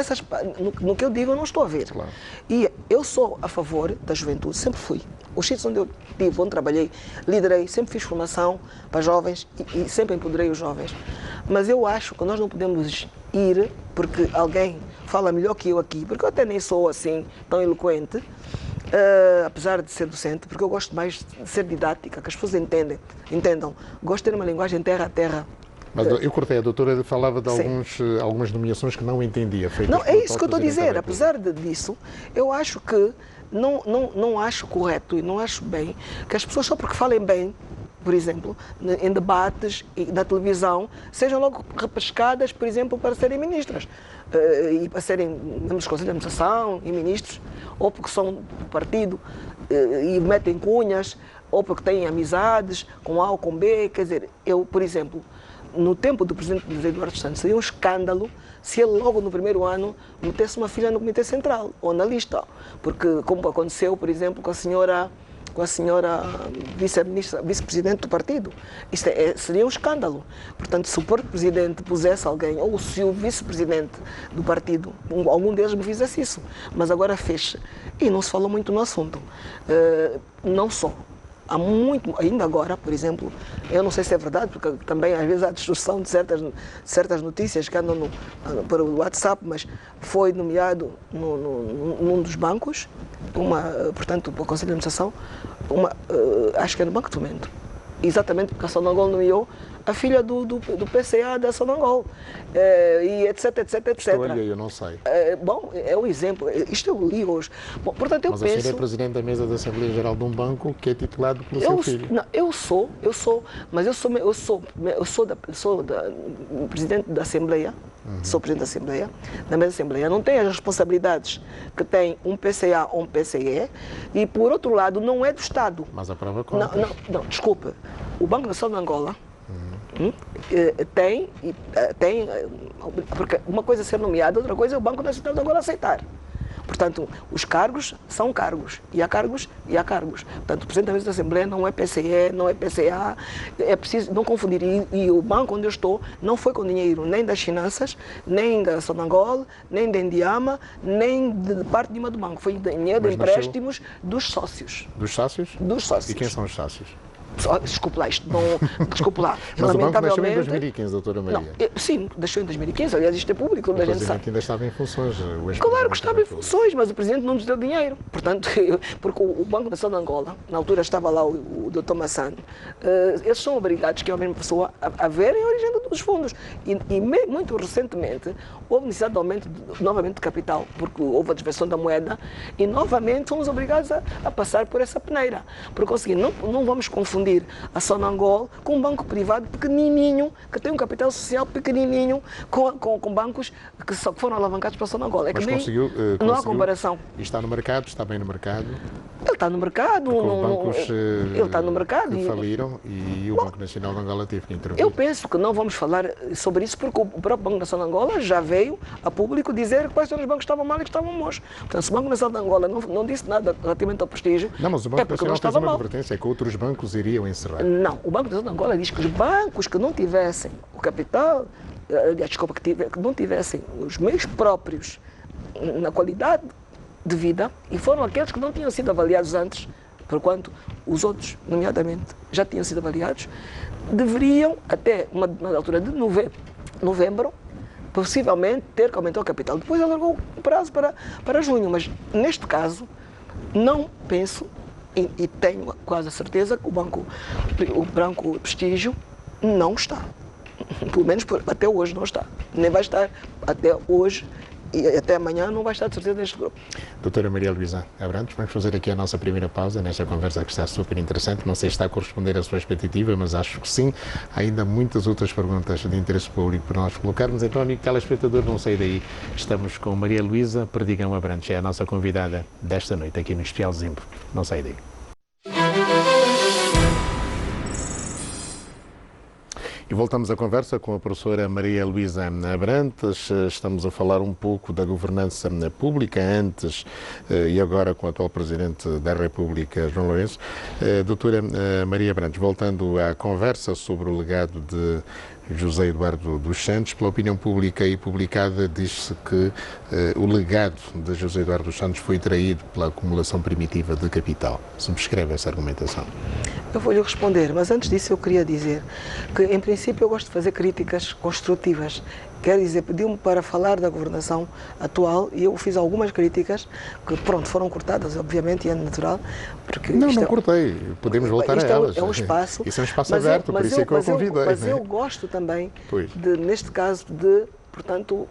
no que eu digo eu não estou a ver. Claro. E eu sou a favor da juventude, sempre fui. Os sítios onde eu estive, onde trabalhei, liderei, sempre fiz formação para jovens e sempre empoderei os jovens. Mas eu acho que nós não podemos ir porque alguém fala melhor que eu aqui, porque eu até nem sou assim tão eloquente, apesar de ser docente, porque eu gosto mais de ser didática, que as pessoas entendam. Gosto de ter uma linguagem terra a terra. Mas eu cortei, a doutora falava de algumas nomeações que não entendia. Não, é isso que eu estou a dizer. Apesar disso, eu acho que não acho correto e não acho bem que as pessoas, só porque falem bem, por exemplo, em debates e na televisão, sejam logo repescadas, por exemplo, para serem ministras e para serem membros do Conselho de Administração e ministros, ou porque são do partido e metem cunhas, ou porque têm amizades com A ou com B. Quer dizer, eu, por exemplo, no tempo do Presidente José Eduardo Santos, seria um escândalo se ele logo no primeiro ano metesse uma filha no Comitê Central ou na lista, porque como aconteceu, por exemplo, com a senhora vice-presidente do partido. Isto seria um escândalo. Portanto, se o presidente pusesse alguém, ou se o vice-presidente do partido, algum deles me fizesse isso, mas agora fez. E não se falou muito no assunto. Não só. Há muito, ainda agora, por exemplo, eu não sei se é verdade, porque também às vezes há distorção de certas notícias que andam para o WhatsApp, mas foi nomeado num dos bancos, portanto, para o Conselho de Administração, acho que é no Banco de Fomento, exatamente porque a Sonangol nomeou a filha do PCA da Sonangol, e etc. Estou ali, eu não sei. Bom, é um exemplo. Isto eu li hoje. Bom, portanto, eu mas penso... Mas a senhora é presidente da mesa da Assembleia Geral de um banco que é titulado pelo seu filho. Não, eu sou, mas eu sou presidente da Assembleia, sou presidente da Assembleia, da mesa da Assembleia. Não tenho as responsabilidades que tem um PCA ou um PCE e, por outro lado, não é do Estado. Mas a prova conta. Não, desculpe. O Banco Nacional de Angola tem, porque uma coisa é ser nomeado, outra coisa é o Banco Nacional de Angola aceitar. Portanto, os cargos são cargos, e há cargos, e há cargos. Portanto, o Presidente da Mesa da Assembleia não é PCE, não é PCA, é preciso não confundir. E o banco onde eu estou não foi com dinheiro nem das finanças, nem da Sonangol, nem da Indiama, nem de parte nenhuma do banco. Foi dinheiro de empréstimos dos sócios. Dos sócios? Dos sócios. E quem são os sócios? Desculpe lá, desculpe lá. Mas o banco nasceu em 2015, doutora Maria. Não, sim, deixou em 2015, aliás, isto é público. O Presidente ainda estava em funções. Claro que estava em funções, mas o Presidente não nos deu dinheiro. Portanto, porque o Banco Nacional de Angola, na altura estava lá o Dr. Massano, eles são obrigados, que é a mesma pessoa, a verem a origem dos fundos. E muito recentemente, houve necessidade de aumento novamente de capital, porque houve a desversão da moeda, e novamente fomos obrigados a passar por essa peneira. Por conseguir, não vamos confundir a Sonangol com um banco privado pequenininho, que tem um capital social pequenininho, com bancos que foram alavancados para a Sonangol. É que nem, não há comparação. E está no mercado? Está bem no mercado? Ele está no mercado. Ele está no mercado. Que faliram e o Banco Nacional de Angola teve que intervir. Eu penso que não vamos falar sobre isso porque o próprio Banco Nacional de Angola já veio a público dizer que quais os bancos estavam mal e que estavam bons. Portanto, se o Banco Nacional de Angola não disse nada relativamente ao prestígio, não, mas o Banco Nacional fez uma advertência, é que outros bancos iriam encerrar. Não, o Banco Nacional de Angola diz que os bancos que não tivessem o capital, que não tivessem os meios próprios na qualidade de vida, e foram aqueles que não tinham sido avaliados antes, porquanto os outros, nomeadamente, já tinham sido avaliados, deveriam, até uma altura de novembro, possivelmente ter que aumentar o capital. Depois alargou o prazo para junho, mas neste caso, não penso, e tenho quase a certeza que o Banco Prestígio não está. Pelo menos até hoje não está. Nem vai estar até hoje e até amanhã não vai estar de certeza neste grupo. Doutora Maria Luísa Abrantes, vamos fazer aqui a nossa primeira pausa nesta conversa que está super interessante. Não sei se está a corresponder à sua expectativa, mas acho que sim. Há ainda muitas outras perguntas de interesse público para nós colocarmos. Então, amigo telespectador, não sai daí. Estamos com Maria Luísa Perdigão Abrantes, é a nossa convidada desta noite aqui no Especial Zimbro. Não sai daí. E voltamos à conversa com a professora Maria Luísa Abrantes. Estamos a falar um pouco da governança pública antes e agora com o atual Presidente da República, João Lourenço. Doutora Maria Abrantes, voltando à conversa sobre o legado de José Eduardo dos Santos, pela opinião pública e publicada, diz-se que o legado de José Eduardo dos Santos foi traído pela acumulação primitiva de capital. Subscreve essa argumentação? Eu vou-lhe responder, mas antes disso eu queria dizer que, em princípio, eu gosto de fazer críticas construtivas. Quer dizer, pediu-me para falar da governação atual e eu fiz algumas críticas que, pronto, foram cortadas, obviamente, e é natural. Porque não cortei. Podemos voltar a elas. É um espaço. Isso é um espaço aberto, por isso é que eu convidei. Mas eu gosto também, neste caso, portanto,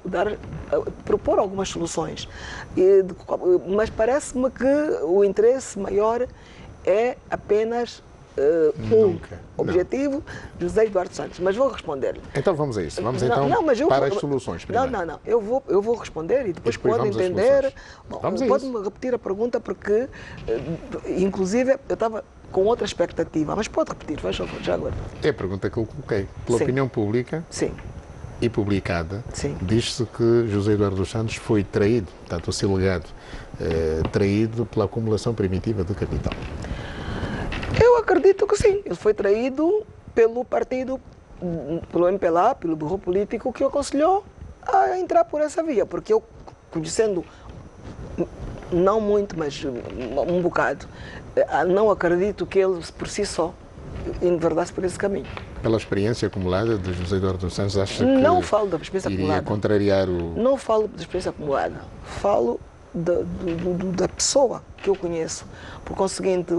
propor algumas soluções. Mas parece-me que o interesse maior é apenas objetivo, José Eduardo Santos. Mas vou responder-lhe. Então vamos a isso. Vamos para as soluções primeiro. Não. Eu vou responder e depois pode entender. Pode-me repetir a pergunta porque, inclusive, eu estava com outra expectativa. Mas pode repetir, faz favor, já agora. É a pergunta que eu coloquei. Pela opinião pública e publicada, diz-se que José Eduardo dos Santos foi traído, portanto, o seu legado, traído pela acumulação primitiva do capital. Eu acredito que sim. Ele foi traído pelo partido, pelo MPLA, pelo burro político que o aconselhou a entrar por essa via. Porque eu, conhecendo, não muito, mas um bocado, não acredito que ele, por si só, enverdasse por esse caminho. Pela experiência acumulada de José Eduardo dos Santos, acha que não falo da experiência acumulada. Contrariar o... Não falo da experiência acumulada. Falo da pessoa que eu conheço. Por conseguinte,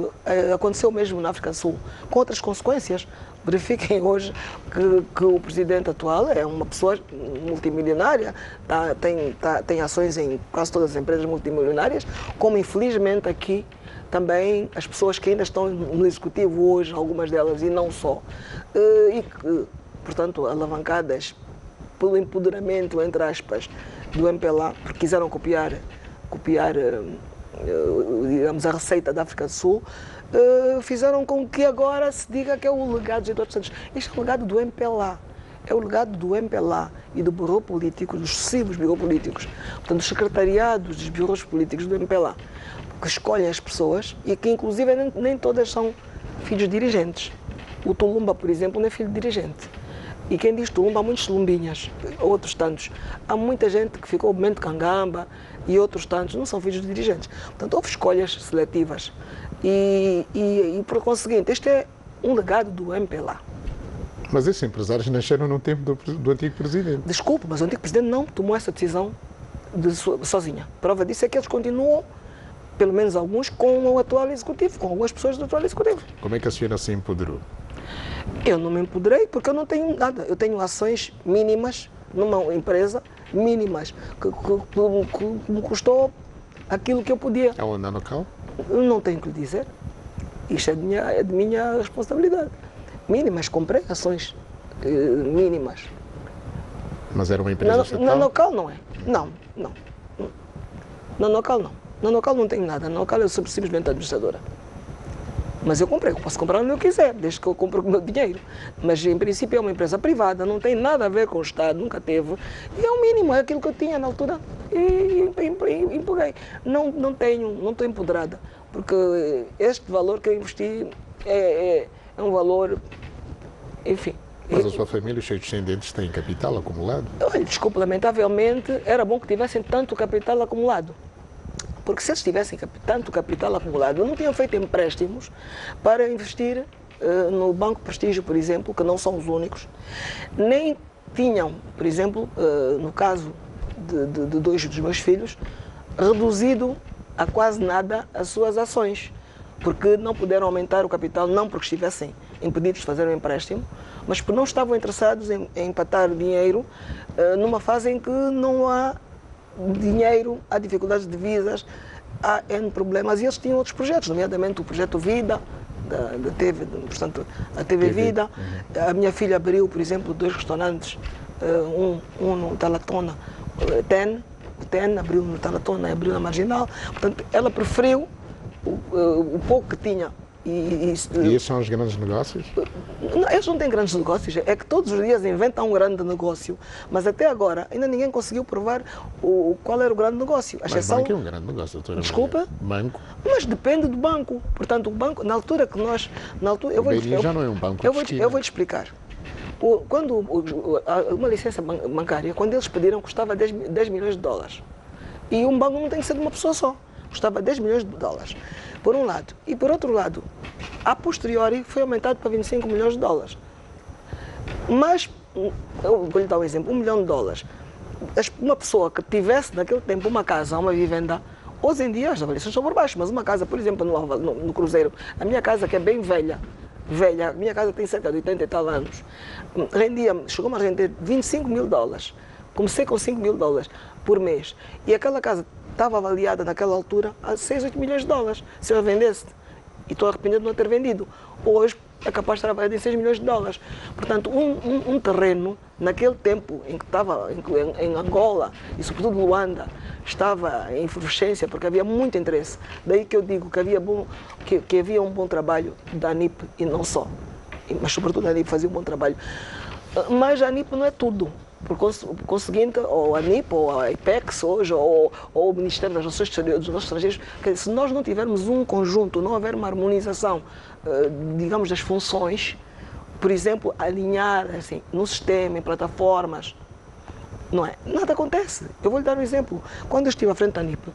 aconteceu mesmo na África do Sul, com outras consequências. Verifiquem hoje que o presidente atual é uma pessoa multimilionária, tem ações em quase todas as empresas multimilionárias, como infelizmente aqui também as pessoas que ainda estão no executivo hoje, algumas delas e não só, e que, portanto, alavancadas pelo empoderamento, entre aspas, do MPLA, porque quiseram copiar digamos, a receita da África do Sul, fizeram com que agora se diga que é o legado de Eduardo Santos. Este é o legado do MPLA. É o legado do MPLA e do bureau político, dos sucessivos bureau políticos, portanto, dos secretariados dos bureaus políticos do MPLA, que escolhem as pessoas e que, inclusive, nem todas são filhos de dirigentes. O Tulumba, por exemplo, não é filho de dirigente. E quem diz Tulumba, há muitos Tulumbinhas, outros tantos. Há muita gente que ficou Bento Cangamba e outros tantos não são filhos de dirigentes. Portanto, houve escolhas seletivas. E por conseguinte, este é um legado do MPLA. Mas esses empresários nasceram no tempo do antigo presidente. Desculpe, mas o antigo presidente não tomou essa decisão sozinha. Prova disso é que eles continuam, pelo menos alguns, com o atual executivo, com algumas pessoas do atual executivo. Como é que a senhora se empoderou? Eu não me empoderei porque eu não tenho nada. Eu tenho ações mínimas numa empresa, mínimas, que me custou aquilo que eu podia. É o Nanocal? Eu não tenho que lhe dizer. Isto é de minha responsabilidade. Mínimas, comprei ações mínimas. Mas era uma empresa estatal? Nanocal não é. Não. Nanocal não. Nanocal não tem nada. Nanocal eu sou simplesmente administradora. Mas eu comprei, eu posso comprar onde eu quiser, desde que eu compre com o meu dinheiro. Mas, em princípio, é uma empresa privada, não tem nada a ver com o Estado, nunca teve. E é o mínimo, é aquilo que eu tinha na altura e empolguei. Não estou empoderada, porque este valor que eu investi é um valor, enfim. Mas a sua família, os seus descendentes, têm capital acumulado? Olha, desculpe, lamentavelmente, era bom que tivessem tanto capital acumulado. Porque se eles tivessem tanto capital acumulado, não tinham feito empréstimos para investir no Banco Prestígio, por exemplo, que não são os únicos, nem tinham, por exemplo, no caso de dois dos meus filhos, reduzido a quase nada as suas ações, porque não puderam aumentar o capital, não porque estivessem impedidos de fazer um empréstimo, mas porque não estavam interessados em empatar dinheiro numa fase em que não há dinheiro, há dificuldades de visas, há N problemas, e eles tinham outros projetos, nomeadamente o projeto Vida, da TV, portanto, a TV Vida. A minha filha abriu, por exemplo, 2 restaurantes, um no Talatona, o TEN abriu no Talatona e abriu na Marginal. Portanto, ela preferiu o pouco que tinha E esses são os grandes negócios? Não, eles não têm grandes negócios, é que todos os dias inventam um grande negócio, mas até agora ainda ninguém conseguiu provar qual era o grande negócio. A Mas banco é um grande negócio, doutora. Desculpa? Banco. Mas depende do banco. Portanto, o banco, na altura que nós... O BNI já não é um banco eu vou te explicar. Quando uma licença bancária, quando eles pediram, custava 10 milhões de dólares. E um banco não tem que ser de uma pessoa só. Custava 10 milhões de dólares, por um lado. E por outro lado, a posteriori foi aumentado para 25 milhões de dólares. Mas, eu vou lhe dar um exemplo, 1 milhão de dólares. Uma pessoa que tivesse naquele tempo uma casa, uma vivenda, hoje em dia as avaliações são por baixo, mas uma casa, por exemplo, no Cruzeiro, a minha casa que é bem velha, a minha casa tem cerca de 80 e tal anos, chegou-me a render 25 mil dólares. Comecei com 5 mil dólares por mês. E aquela casa estava avaliada naquela altura a 6, 8 milhões de dólares, se eu a vendesse. E estou arrependido de não ter vendido. Hoje é capaz de estar avaliado em 6 milhões de dólares. Portanto, um terreno, naquele tempo em que estava em Angola e sobretudo Luanda, estava em efervescência porque havia muito interesse. Daí que eu digo que havia um bom trabalho da ANIP e não só. Mas sobretudo a ANIP fazia um bom trabalho. Mas a ANIP não é tudo. Por conseguinte, ou a ANIP, ou a IPEX hoje, ou o Ministério das Relações Exteriores dos nossos estrangeiros, que se nós não tivermos um conjunto, não houver uma harmonização, digamos, das funções, por exemplo, alinhar assim, no sistema, em plataformas, não é? Nada acontece. Eu vou lhe dar um exemplo. Quando eu estive à frente da ANIP,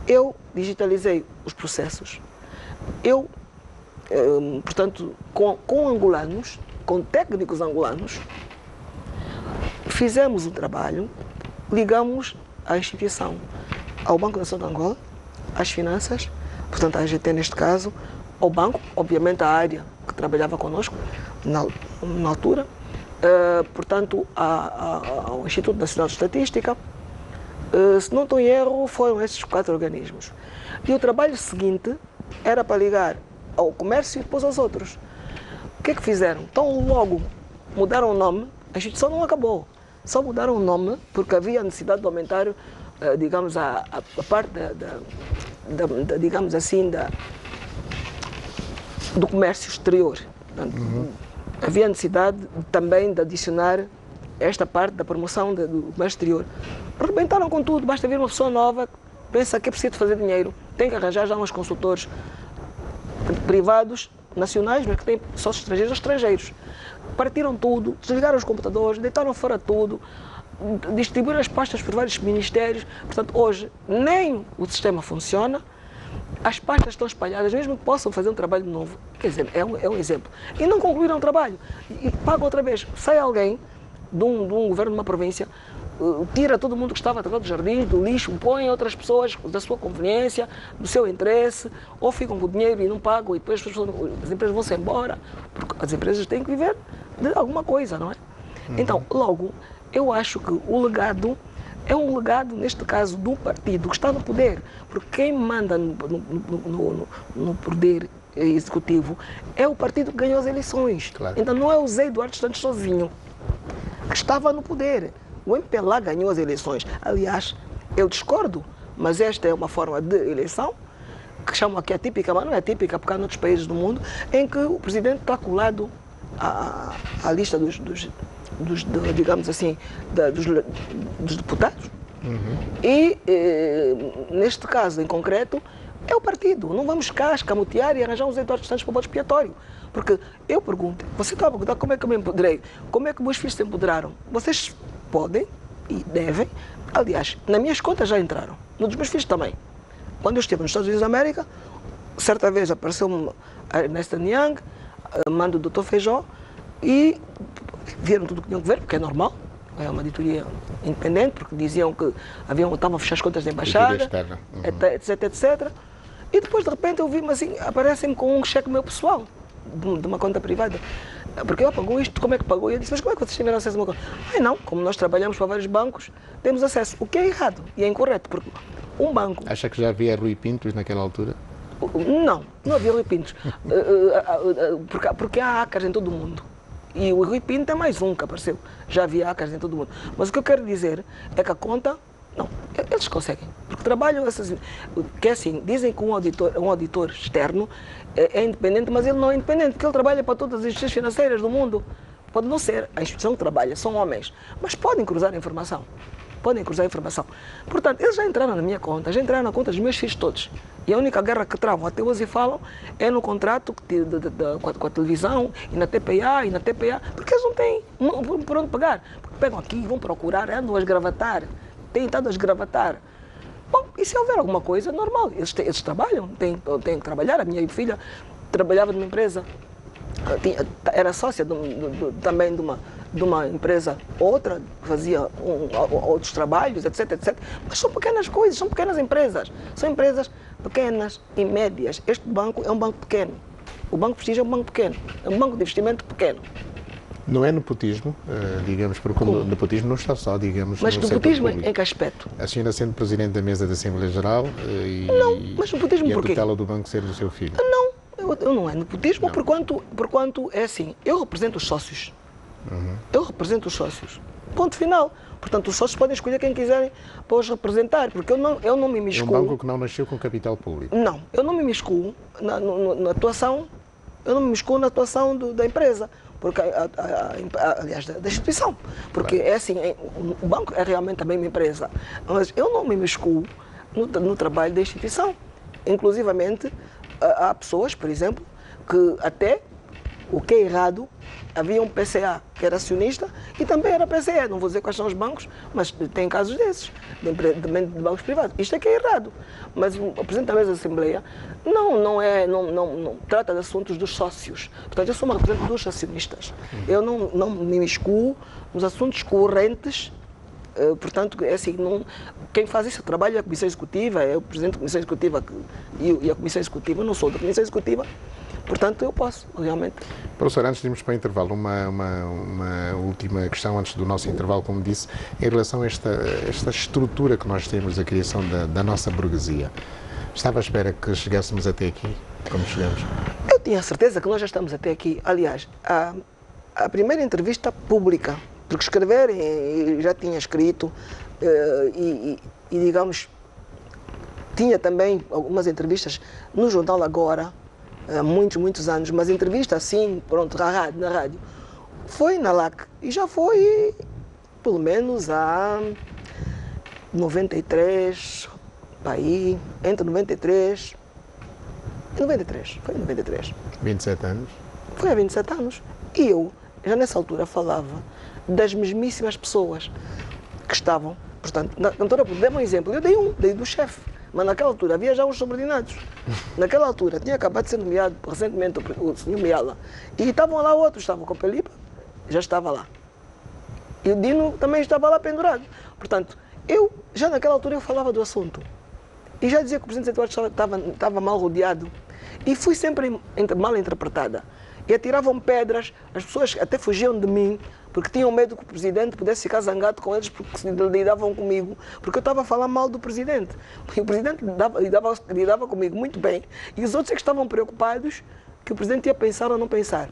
eu digitalizei os processos. Eu, portanto, com angolanos, com técnicos angolanos, fizemos o trabalho, ligamos à instituição, ao Banco Nacional de Angola, às finanças, portanto, à AGT neste caso, ao banco, obviamente à área que trabalhava connosco na altura, portanto, ao Instituto Nacional de Estatística. Se não estou em erro, foram esses 4 organismos. E o trabalho seguinte era para ligar ao comércio e depois aos outros. O que é que fizeram? Então, logo mudaram o nome, a instituição não acabou. Só mudaram o nome porque havia a necessidade de aumentar, digamos, a parte digamos assim, do comércio exterior. Portanto, havia a necessidade também de adicionar esta parte da promoção do comércio exterior. Arrebentaram com tudo, basta vir uma pessoa nova, pensa que é preciso fazer dinheiro, tem que arranjar já uns consultores privados, nacionais, mas que têm sócios estrangeiros ou estrangeiros. Partiram tudo, desligaram os computadores, deitaram fora tudo, distribuíram as pastas por vários ministérios. Portanto, hoje nem o sistema funciona, as pastas estão espalhadas, mesmo que possam fazer um trabalho novo. Quer dizer, é um exemplo. E não concluíram o trabalho. E pagam outra vez. Sai alguém de um governo de uma província, tira todo mundo que estava a tratar do jardim, do lixo, põe outras pessoas da sua conveniência, do seu interesse, ou ficam com o dinheiro e não pagam, e depois as empresas vão-se embora, porque as empresas têm que viver de alguma coisa, não é? Então, logo, eu acho que o legado é um legado, neste caso, do partido que está no poder, porque quem manda no poder executivo é o partido que ganhou as eleições. Claro. Então, não é o Zé Eduardo Santos sozinho que estava no poder. O MPLA ganhou as eleições. Aliás, eu discordo, mas esta é uma forma de eleição que chamam aqui atípica, mas não é típica porque há noutros países do mundo, em que o presidente está colado à lista digamos assim, dos deputados. E, neste caso em concreto, é o partido. Não vamos cá escamotear e arranjar uns Eduardo Santos para o bode expiatório. Porque eu pergunto, você está a perguntar como é que eu me empoderei? Como é que meus filhos se empoderaram? Vocês podem e devem, aliás, nas minhas contas já entraram, nos dos meus filhos também. Quando eu estive nos Estados Unidos da América, certa vez apareceu-me a Ernest Young, mando do Dr. Feijó, e viram tudo o que tinham que ver, porque é normal, é uma auditoria independente, porque diziam que estavam a fechar as contas da embaixada, etc, etc. E depois, de repente, eu vi-me assim, aparecem-me com um cheque meu pessoal, de uma conta privada. Porque eu pagou isto, como é que pagou? E eu disse, mas como é que vocês tiveram acesso a uma conta? Não, como nós trabalhamos para vários bancos, temos acesso. O que é errado e é incorreto, porque um banco... Acha que já havia Rui Pintos naquela altura? Não havia Rui Pintos, porque há hackers em todo o mundo. E o Rui Pinto é mais um que apareceu. Já havia hackers em todo o mundo. Mas o que eu quero dizer é que a conta Não, eles conseguem, porque trabalham essas... Que é assim, dizem que um auditor externo é independente, mas ele não é independente, porque ele trabalha para todas as instituições financeiras do mundo. Pode não ser a instituição que trabalha, são homens, mas podem cruzar a informação. Podem cruzar a informação. Portanto, eles já entraram na minha conta, já entraram na conta dos meus filhos todos. E a única guerra que travam até hoje falam é no contrato com a televisão, e na TPA, porque eles não têm por onde pagar. Porque pegam aqui, vão procurar, andam a esgravatar, têm estado a esgravatar. Bom, e se houver alguma coisa, é normal. Eles trabalham, têm que trabalhar. A minha filha trabalhava numa empresa, era sócia também de uma empresa, outra, fazia outros trabalhos, etc, etc. Mas são pequenas coisas, são pequenas empresas. São empresas pequenas e médias. Este banco é um banco pequeno. O Banco Prestígio é um banco pequeno. É um banco de investimento pequeno. Não é nepotismo, digamos, porque o nepotismo não está só, digamos, mas no nepotismo setor público. em que aspecto? A senhora sendo Presidente da Mesa da Assembleia Geral não, mas nepotismo e a porquê? tutela do banco ser do seu filho. Não, eu não é nepotismo, por quanto é assim, eu represento os sócios. Eu represento os sócios. Ponto final. Portanto, os sócios podem escolher quem quiserem para os representar, porque eu não me imiscuo. É um banco que não nasceu com capital público. Não, eu não me imiscuo na atuação, eu não me imiscuo na atuação da empresa, porque aliás, da instituição. Porque é assim, o banco é realmente também uma empresa, mas eu não me imiscuo no trabalho da instituição. Inclusivamente, há pessoas, por exemplo, que até, o que é errado, havia um PCA que era acionista e também era PCE. Não vou dizer quais são os bancos, mas tem casos desses, de bancos privados. Isto é que é errado. Mas o Presidente da Mesa da Assembleia não trata de assuntos dos sócios. Portanto, eu sou uma representante dos acionistas. Eu não me imiscuo nos assuntos correntes. Portanto, é assim, quem faz isso trabalha a Comissão Executiva, é o Presidente da Comissão Executiva e a Comissão Executiva. Eu não sou da Comissão Executiva. Portanto, eu posso, realmente. Professor, antes de irmos para o intervalo, uma última questão antes do nosso intervalo, como disse, em relação a esta estrutura que nós temos, a criação da nossa burguesia. Estava à espera que chegássemos até aqui, como chegamos? Eu tinha a certeza que nós já estamos até aqui. Aliás, a primeira entrevista pública, porque escrever, já tinha escrito, e digamos, tinha também algumas entrevistas no Jornal Agora, há muitos anos, mas entrevista assim, pronto, na rádio, foi na LAC e já foi pelo menos há 93, aí, entre 93 e 93, foi em 93. 27 anos? Foi há 27 anos. E eu, já nessa altura, falava das mesmíssimas pessoas que estavam, portanto, na cantora, dê-me um exemplo, eu dei do chefe. Mas naquela altura havia já uns subordinados. Naquela altura tinha acabado de ser nomeado recentemente o Sr. Miala. E estavam lá outros, estavam com o Pelipa, já estava lá. E o Dino também estava lá pendurado. Portanto, já naquela altura eu falava do assunto. E já dizia que o Presidente Eduardo estava mal rodeado. E fui sempre mal interpretada. E atiravam pedras, as pessoas até fugiam de mim, porque tinham medo que o Presidente pudesse ficar zangado com eles, porque se lidavam comigo, porque eu estava a falar mal do Presidente. E o Presidente lidava comigo muito bem, e os outros é que estavam preocupados que o Presidente ia pensar ou não pensar.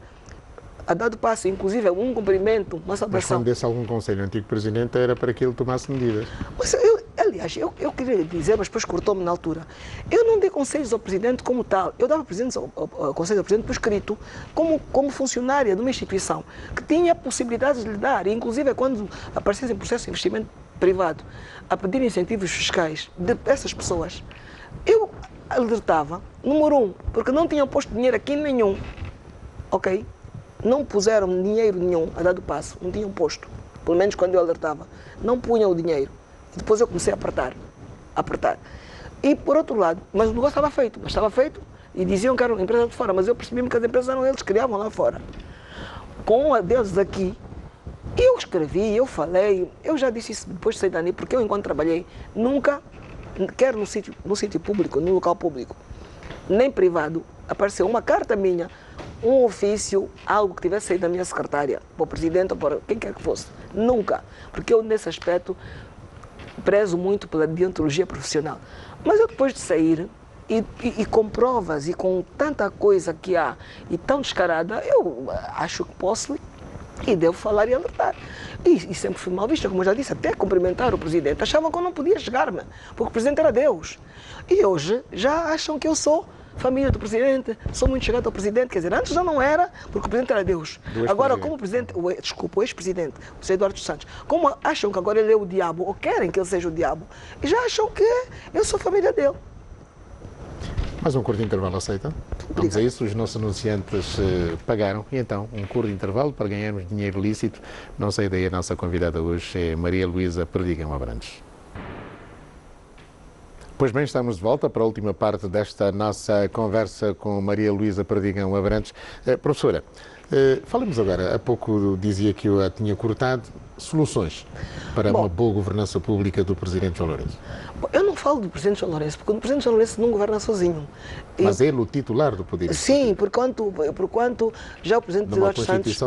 A dado passo, inclusive, um cumprimento, uma saudação. Mas quando desse algum conselho ao antigo Presidente, era para que ele tomasse medidas. Mas aliás, eu queria dizer, mas depois cortou-me na altura. Eu não dei conselhos ao Presidente como tal. Eu dava conselhos ao Presidente por escrito, como funcionária de uma instituição que tinha possibilidades de lhe dar. E, inclusive, quando aparecesse em processo de investimento privado, a pedir incentivos fiscais dessas pessoas, eu alertava, número 1, porque não tinham posto dinheiro aqui nenhum, ok? Não puseram dinheiro nenhum a dado passo, não tinham posto, pelo menos quando eu alertava, não punham o dinheiro. E depois eu comecei a apertar. E por outro lado, mas o negócio estava feito e diziam que era uma empresa de fora, mas eu percebi-me que as empresas eram eles que criavam lá fora. Com a deles aqui, eu escrevi, eu falei, eu já disse isso depois de sair dali, porque eu enquanto trabalhei, nunca, quer no sítio público, no local público, nem privado, apareceu uma carta minha, um ofício, algo que tivesse saído da minha secretária, para o Presidente ou para quem quer que fosse. Nunca. Porque eu, nesse aspecto, prezo muito pela deontologia profissional. Mas eu, depois de sair, e com provas, e com tanta coisa que há, e tão descarada, eu acho que posso e devo falar e alertar. E sempre fui mal vista, como eu já disse, até cumprimentar o presidente. Achavam que eu não podia chegar-me, porque o presidente era Deus. E hoje já acham que eu sou família do presidente, sou muito chegado ao presidente. Quer dizer, antes já não era, porque o presidente era Deus. Agora, como o presidente, o ex-presidente, o José Eduardo dos Santos, como acham que agora ele é o diabo, ou querem que ele seja o diabo, e já acham que eu sou família dele. Mais um curto intervalo, aceita? Vamos a isso, os nossos anunciantes pagaram. E então, um curto intervalo para ganharmos dinheiro lícito. Não sei daí, a nossa convidada hoje é Maria Luísa Perdigão Abrantes. Pois bem, estamos de volta para a última parte desta nossa conversa com Maria Luísa Perdigão Abrantes. Professora, falemos agora, há pouco dizia que eu a tinha cortado, soluções para uma boa governança pública do Presidente João Lourenço. Eu não falo do Presidente João Lourenço, porque o Presidente João Lourenço não governa sozinho. Mas ele, o titular do Poder Sim, por quanto já o Presidente Eduardo Santos,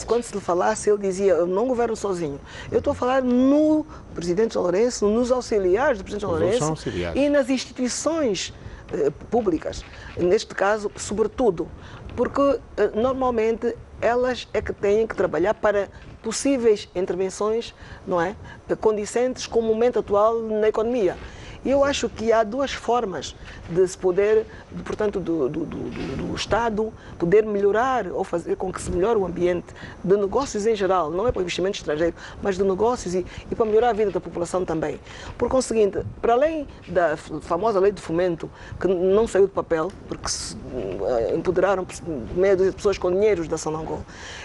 quando se lhe falasse, ele dizia, eu não governo sozinho. Eu estou a falar no Presidente João Lourenço, nos auxiliares do Presidente João Lourenço e nas instituições públicas. Neste caso, sobretudo, porque normalmente elas é que têm que trabalhar para possíveis intervenções, não é, condicentes com o momento atual na economia. E eu acho que há duas formas de se poder, portanto, do Estado poder melhorar ou fazer com que se melhore o ambiente de negócios em geral, não é para o investimento estrangeiro, mas de negócios e para melhorar a vida da população também. Por conseguinte, para além da famosa lei de fomento, que não saiu do papel, porque se empoderaram meia dúzia de pessoas com dinheiros da Sonangol,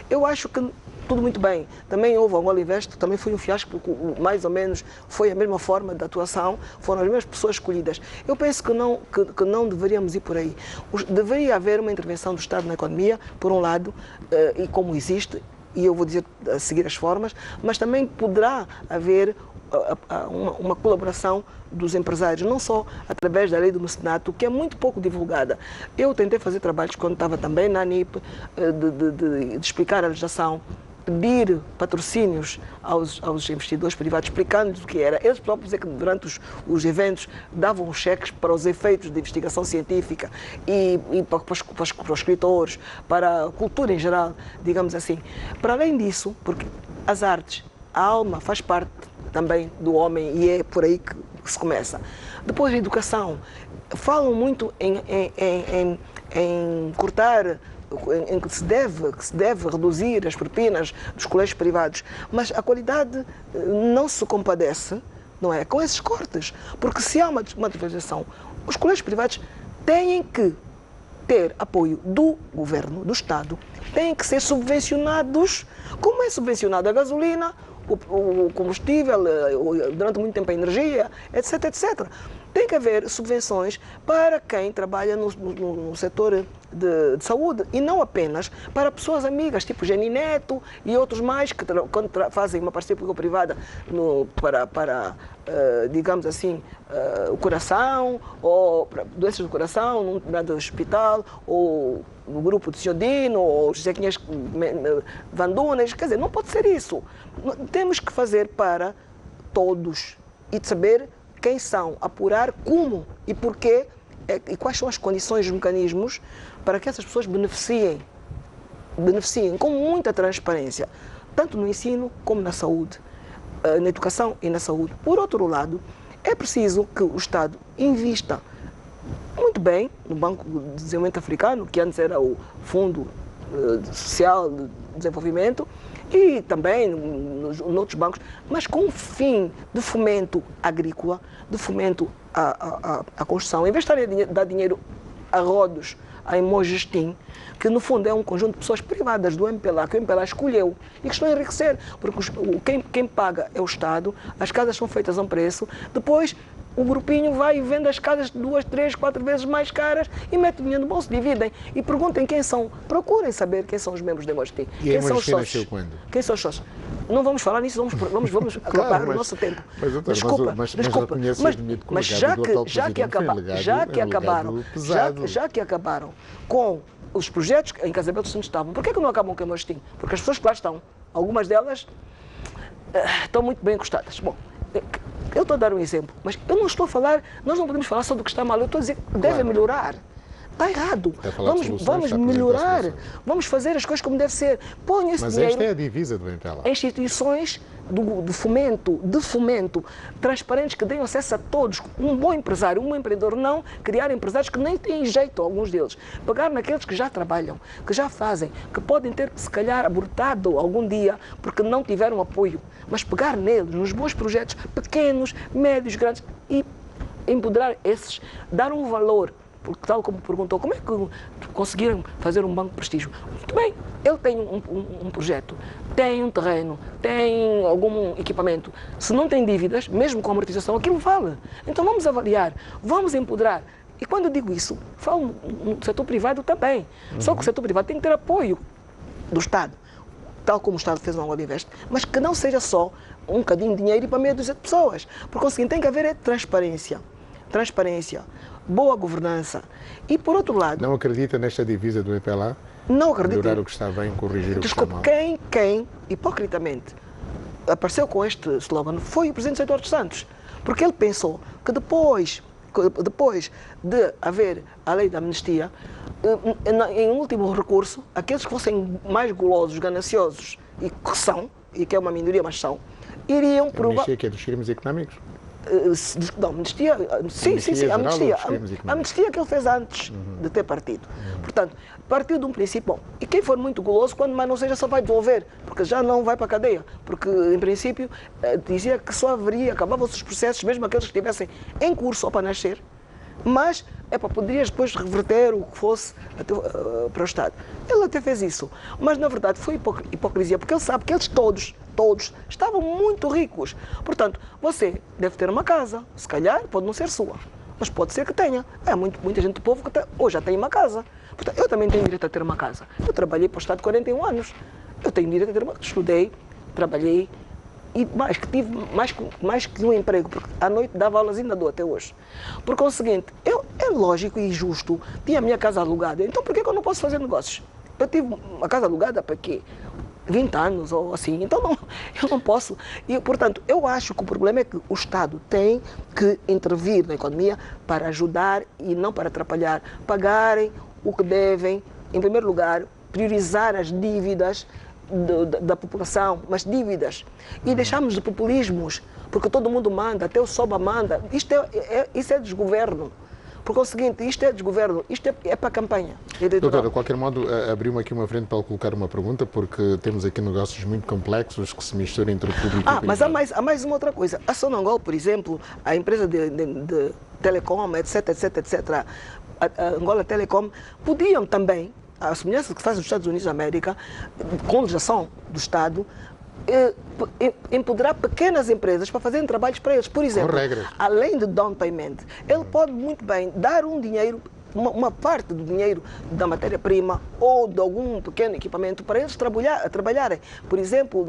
eu acho que tudo muito bem. Também houve Angola Invest, também foi um fiasco, porque mais ou menos foi a mesma forma de atuação, foram as mesmas pessoas escolhidas. Eu penso que não deveríamos ir por aí. Deveria haver uma intervenção do Estado na economia, por um lado, e como existe, e eu vou dizer a seguir as formas, mas também poderá haver uma colaboração dos empresários, não só através da lei do mecenato, que é muito pouco divulgada. Eu tentei fazer trabalhos quando estava também na ANIP, de explicar a legislação, pedir patrocínios aos investidores privados, explicando-lhes o que era. Eles próprios é que durante os eventos davam cheques para os efeitos de investigação científica e para os escritores, para a cultura em geral, digamos assim. Para além disso, porque as artes, a alma faz parte também do homem e é por aí que se começa. Depois a educação. Falam muito em cortar, em que se deve reduzir as propinas dos colégios privados, mas a qualidade não se compadece, não é, com esses cortes, porque se há uma desvalorização, os colégios privados têm que ter apoio do governo, do Estado, têm que ser subvencionados, como é subvencionada a gasolina, o combustível, durante muito tempo a energia, etc, etc. Tem que haver subvenções para quem trabalha no setor de saúde e não apenas para pessoas amigas, tipo Geni Neto e outros mais que quando fazem uma parceria público-privada para digamos assim, o coração, ou para doenças do coração, num determinado hospital, ou no grupo de Ciodino, ou José Quinhas Vandunas, quer dizer, não pode ser isso. Temos que fazer para todos e de saber quem são, apurar como e porquê e quais são as condições e os mecanismos para que essas pessoas beneficiem com muita transparência, tanto no ensino como na saúde, na educação e na saúde. Por outro lado, é preciso que o Estado invista muito bem no Banco de Desenvolvimento Africano, que antes era o Fundo Social de Desenvolvimento, e também nos outros bancos, mas com o fim de fomento agrícola, de fomento à construção. Em vez de dar dinheiro a Rodos, a Imogestim, que no fundo é um conjunto de pessoas privadas do MPLA, que o MPLA escolheu e que estão a enriquecer, porque quem paga é o Estado, as casas são feitas a um preço, depois o grupinho vai e vende as casas 2, 3, 4 vezes mais caras e mete o dinheiro no bolso, dividem. E perguntem quem são, procurem saber quem são os membros da Imogestim. Quem são os sócios? Quem são os sócios? Não vamos falar nisso, vamos acabar o nosso tempo. Desculpa, mas já que acabaram com os projetos em que as Isabel estavam, por que não acabam com a Imogestim? Porque as pessoas que lá estão, algumas delas estão muito bem encostadas. Bom, eu estou a dar um exemplo, mas eu não estou a falar, nós não podemos falar só do que está mal, eu estou a dizer que deve melhorar. Está errado. Vamos melhorar, vamos fazer as coisas como deve ser. Ponha esse dinheiro. Mas esta é a divisa do MPLA. Instituições de fomento, transparentes, que deem acesso a todos. Um bom empresário, um bom empreendedor, não criar empresários que nem têm jeito, alguns deles. Pegar naqueles que já trabalham, que já fazem, que podem ter, se calhar, abortado algum dia porque não tiveram apoio. Mas pegar neles, nos bons projetos, pequenos, médios, grandes, e empoderar esses, dar um valor. Porque, tal como perguntou, como é que conseguiram fazer um banco de prestígio? Muito bem, ele tem um projeto, tem um terreno, tem algum equipamento. Se não tem dívidas, mesmo com amortização, aquilo vale. Então vamos avaliar, vamos empoderar. E quando eu digo isso, falo no setor privado também. Só que o setor privado tem que ter apoio do Estado, tal como o Estado fez no Angola Invest, mas que não seja só um bocadinho de dinheiro para meia dúzia de pessoas. Porque o seguinte, tem que haver transparência, boa governança. E, por outro lado... Não acredita nesta divisa do MPLA? Não acredito. Melhorar o que está bem, corrigir o que está mal. Quem, hipocritamente, apareceu com este slogan foi o Presidente Eduardo Santos. Porque ele pensou que depois de haver a lei da amnistia, em último recurso, aqueles que fossem mais golosos, gananciosos, e que são, e que é uma minoria, mas são, iriam provar... Amnistia que é dos crimes económicos? Não, amnistia, sim, a amnistia que ele fez antes de ter partido. Portanto, partiu de um princípio bom. E quem for muito goloso, quando mais não seja, só vai devolver, porque já não vai para a cadeia. Porque, em princípio, dizia que só acabavam-se os processos, mesmo aqueles que estivessem em curso ou para nascer, mas poderias depois reverter o que fosse para o Estado. Ele até fez isso, mas na verdade foi hipocrisia, porque ele sabe que eles todos estavam muito ricos. Portanto, você deve ter uma casa, se calhar pode não ser sua, mas pode ser que tenha. Muita gente do povo que hoje já tem uma casa. Portanto, eu também tenho direito a ter uma casa. Eu trabalhei para o Estado 41 anos. Eu tenho direito a ter uma casa. Estudei, trabalhei e tive mais que um emprego, porque à noite dava aulas, ainda dou até hoje. Por conseguinte, é lógico e justo, tinha a minha casa alugada, então por que eu não posso fazer negócios? Eu tive uma casa alugada para quê? 20 anos ou assim, então eu não posso. E, portanto, eu acho que o problema é que o Estado tem que intervir na economia para ajudar e não para atrapalhar. Pagarem o que devem, em primeiro lugar, priorizar as dívidas da população, mas dívidas. E deixarmos de populismos, porque todo mundo manda, até o SOBA manda. Isso é desgoverno. Por conseguinte, isto é desgoverno, isto é para a campanha eleitoral. Doutora, de qualquer modo, abriu-me aqui uma frente para colocar uma pergunta, porque temos aqui negócios muito complexos que se misturam entre o público e o privado. Mas há mais uma outra coisa. A Sonangol, por exemplo, a empresa de telecom, etc, a Angola Telecom, podiam também, a semelhança que faz os Estados Unidos da América, com legislação do Estado, empoderar pequenas empresas para fazerem trabalhos para eles. Por exemplo, além de down payment, ele pode muito bem dar um dinheiro, uma parte do dinheiro da matéria-prima ou de algum pequeno equipamento para eles trabalharem. Por exemplo,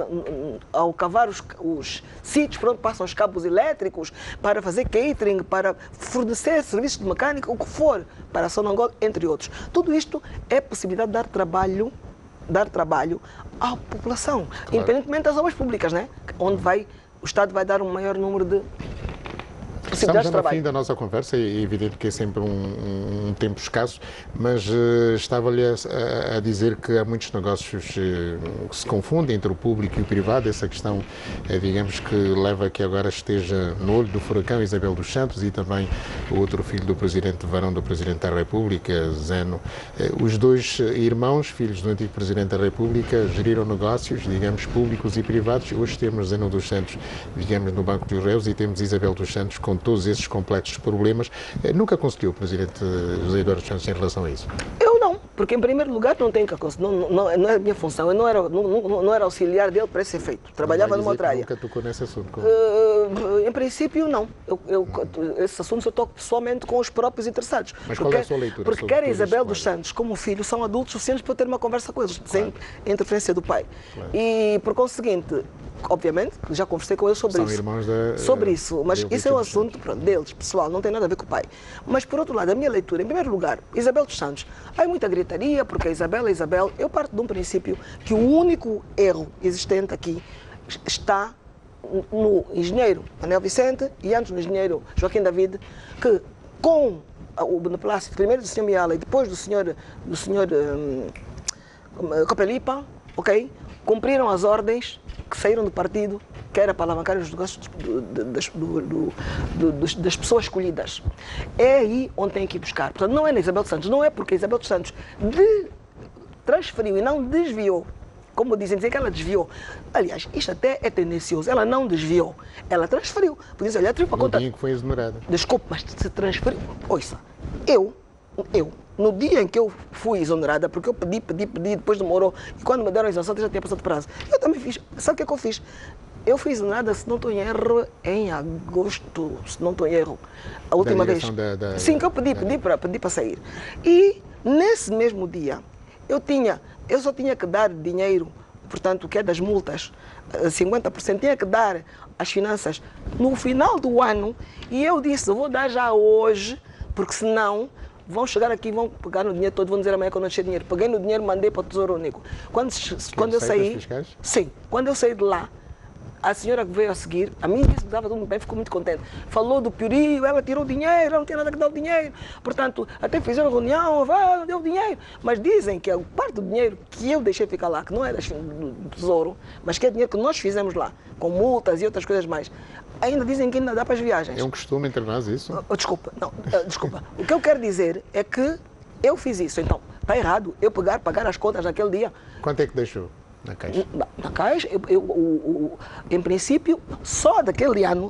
ao cavar os sítios por onde passam os cabos elétricos, para fazer catering, para fornecer serviços de mecânica, o que for, para a Sonangol, entre outros. Tudo isto é possibilidade de dar trabalho à população, claro, independentemente das obras públicas, né? Onde o Estado vai dar um maior número de Estamos no fim da nossa conversa, é evidente que é sempre um tempo escasso, mas estava-lhe a dizer que há muitos negócios que se confundem entre o público e o privado. Essa questão, digamos que leva a que agora esteja no olho do furacão Isabel dos Santos e também o outro filho do Presidente, varão do Presidente da República, Zeno. Os dois irmãos, filhos do antigo Presidente da República, geriram negócios, digamos, públicos e privados. Hoje temos Zeno dos Santos, digamos, no Banco dos Réus, e temos Isabel dos Santos com todos esses complexos problemas. Nunca aconselhou o Presidente José Eduardo Santos em relação a isso? Eu não, porque em primeiro lugar não tenho que aconselhar, não é a minha função, eu não era auxiliar dele para esse efeito, trabalhava numa outra área. Nunca tocou nesse assunto? Em princípio não, esse assunto eu toco pessoalmente com os próprios interessados. Mas qual é a sua leitura? Porque quer a Isabel dos Santos como filho são adultos suficientes para eu ter uma conversa com eles, sem interferência do pai. Claro. E por conseguinte, obviamente, já conversei com eles sobre isso. São irmãos sobre isso, mas isso é um assunto deles, pessoal, não tem nada a ver com o pai. Mas, por outro lado, a minha leitura, em primeiro lugar, Isabel dos Santos, há muita gritaria, porque a Isabel, eu parto de um princípio que o único erro existente aqui está no engenheiro Manuel Vicente e antes no engenheiro Joaquim David, que com o beneplácito, primeiro do Sr. Miala e depois do Sr. Copelipa, ok? Cumpriram as ordens que saíram do partido, que era para alavancar os negócios das pessoas escolhidas. É aí onde tem que ir buscar. Portanto, não é na Isabel dos Santos, não é porque a Isabel dos Santos transferiu e não desviou. Como dizem que ela desviou. Aliás, isto até é tendencioso. Ela não desviou. Ela transferiu. Por isso, olha, para conta. No dia que foi exonerada. Desculpe, mas se transferiu. Ouça, eu, no dia em que eu fui exonerada, porque eu pedi, depois demorou, e quando me deram a exoneração, já tinha passado prazo. Eu também fiz. Sabe o que eu fiz? Eu fui exonerada, se não estou em erro, em agosto, se não estou em erro. A última vez. Sim, que eu pedi para sair. E nesse mesmo dia, eu só tinha que dar dinheiro, portanto, que é das multas, 50%, tinha que dar às finanças no final do ano, e eu disse, vou dar já hoje, porque senão vão chegar aqui e vão pegar no dinheiro todo, vão dizer amanhã que eu não tinha dinheiro. Peguei no dinheiro, mandei para o Tesouro Único. Quando eu saí, sim, quando eu saí de lá, a senhora que veio a seguir, a mim disse que estava tudo bem, ficou muito contente. Falou do piorio, ela tirou o dinheiro, ela não tinha nada que dar o dinheiro. Portanto, até fizeram reunião, deu o dinheiro. Mas dizem que a parte do dinheiro que eu deixei ficar lá, que não é do Tesouro, mas que é dinheiro que nós fizemos lá, com multas e outras coisas mais, ainda dizem que ainda dá para as viagens. É um costume entre nós isso? Desculpa. O que eu quero dizer é que eu fiz isso. Então, está errado eu pagar as contas naquele dia. Quanto é que deixou? Na Caixa? Na Caixa, em princípio, só daquele ano,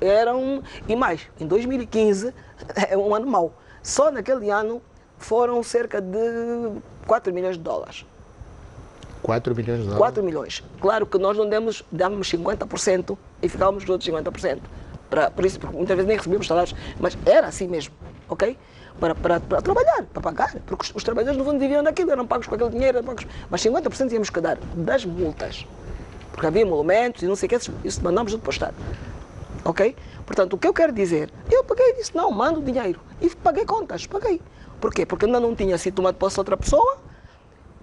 eram, e mais, em 2015, é um ano mau, só naquele ano foram cerca de 4 milhões de dólares. 4 milhões de dólares? 4 milhões. Claro que nós não dávamos 50% e ficávamos todos 50%. Por isso, porque muitas vezes nem recebíamos salários, mas era assim mesmo, ok? Para trabalhar, para pagar, porque os trabalhadores não viviam daquilo, eram pagos com aquele dinheiro, mas 50% tínhamos que dar das multas, porque havia monumentos e não sei o que, isso mandámos tudo para o Estado, ok? Portanto, o que eu quero dizer, eu paguei e disse, não, mando o dinheiro, e paguei contas, paguei. Porquê? Porque ainda não tinha sido tomado posse outra pessoa,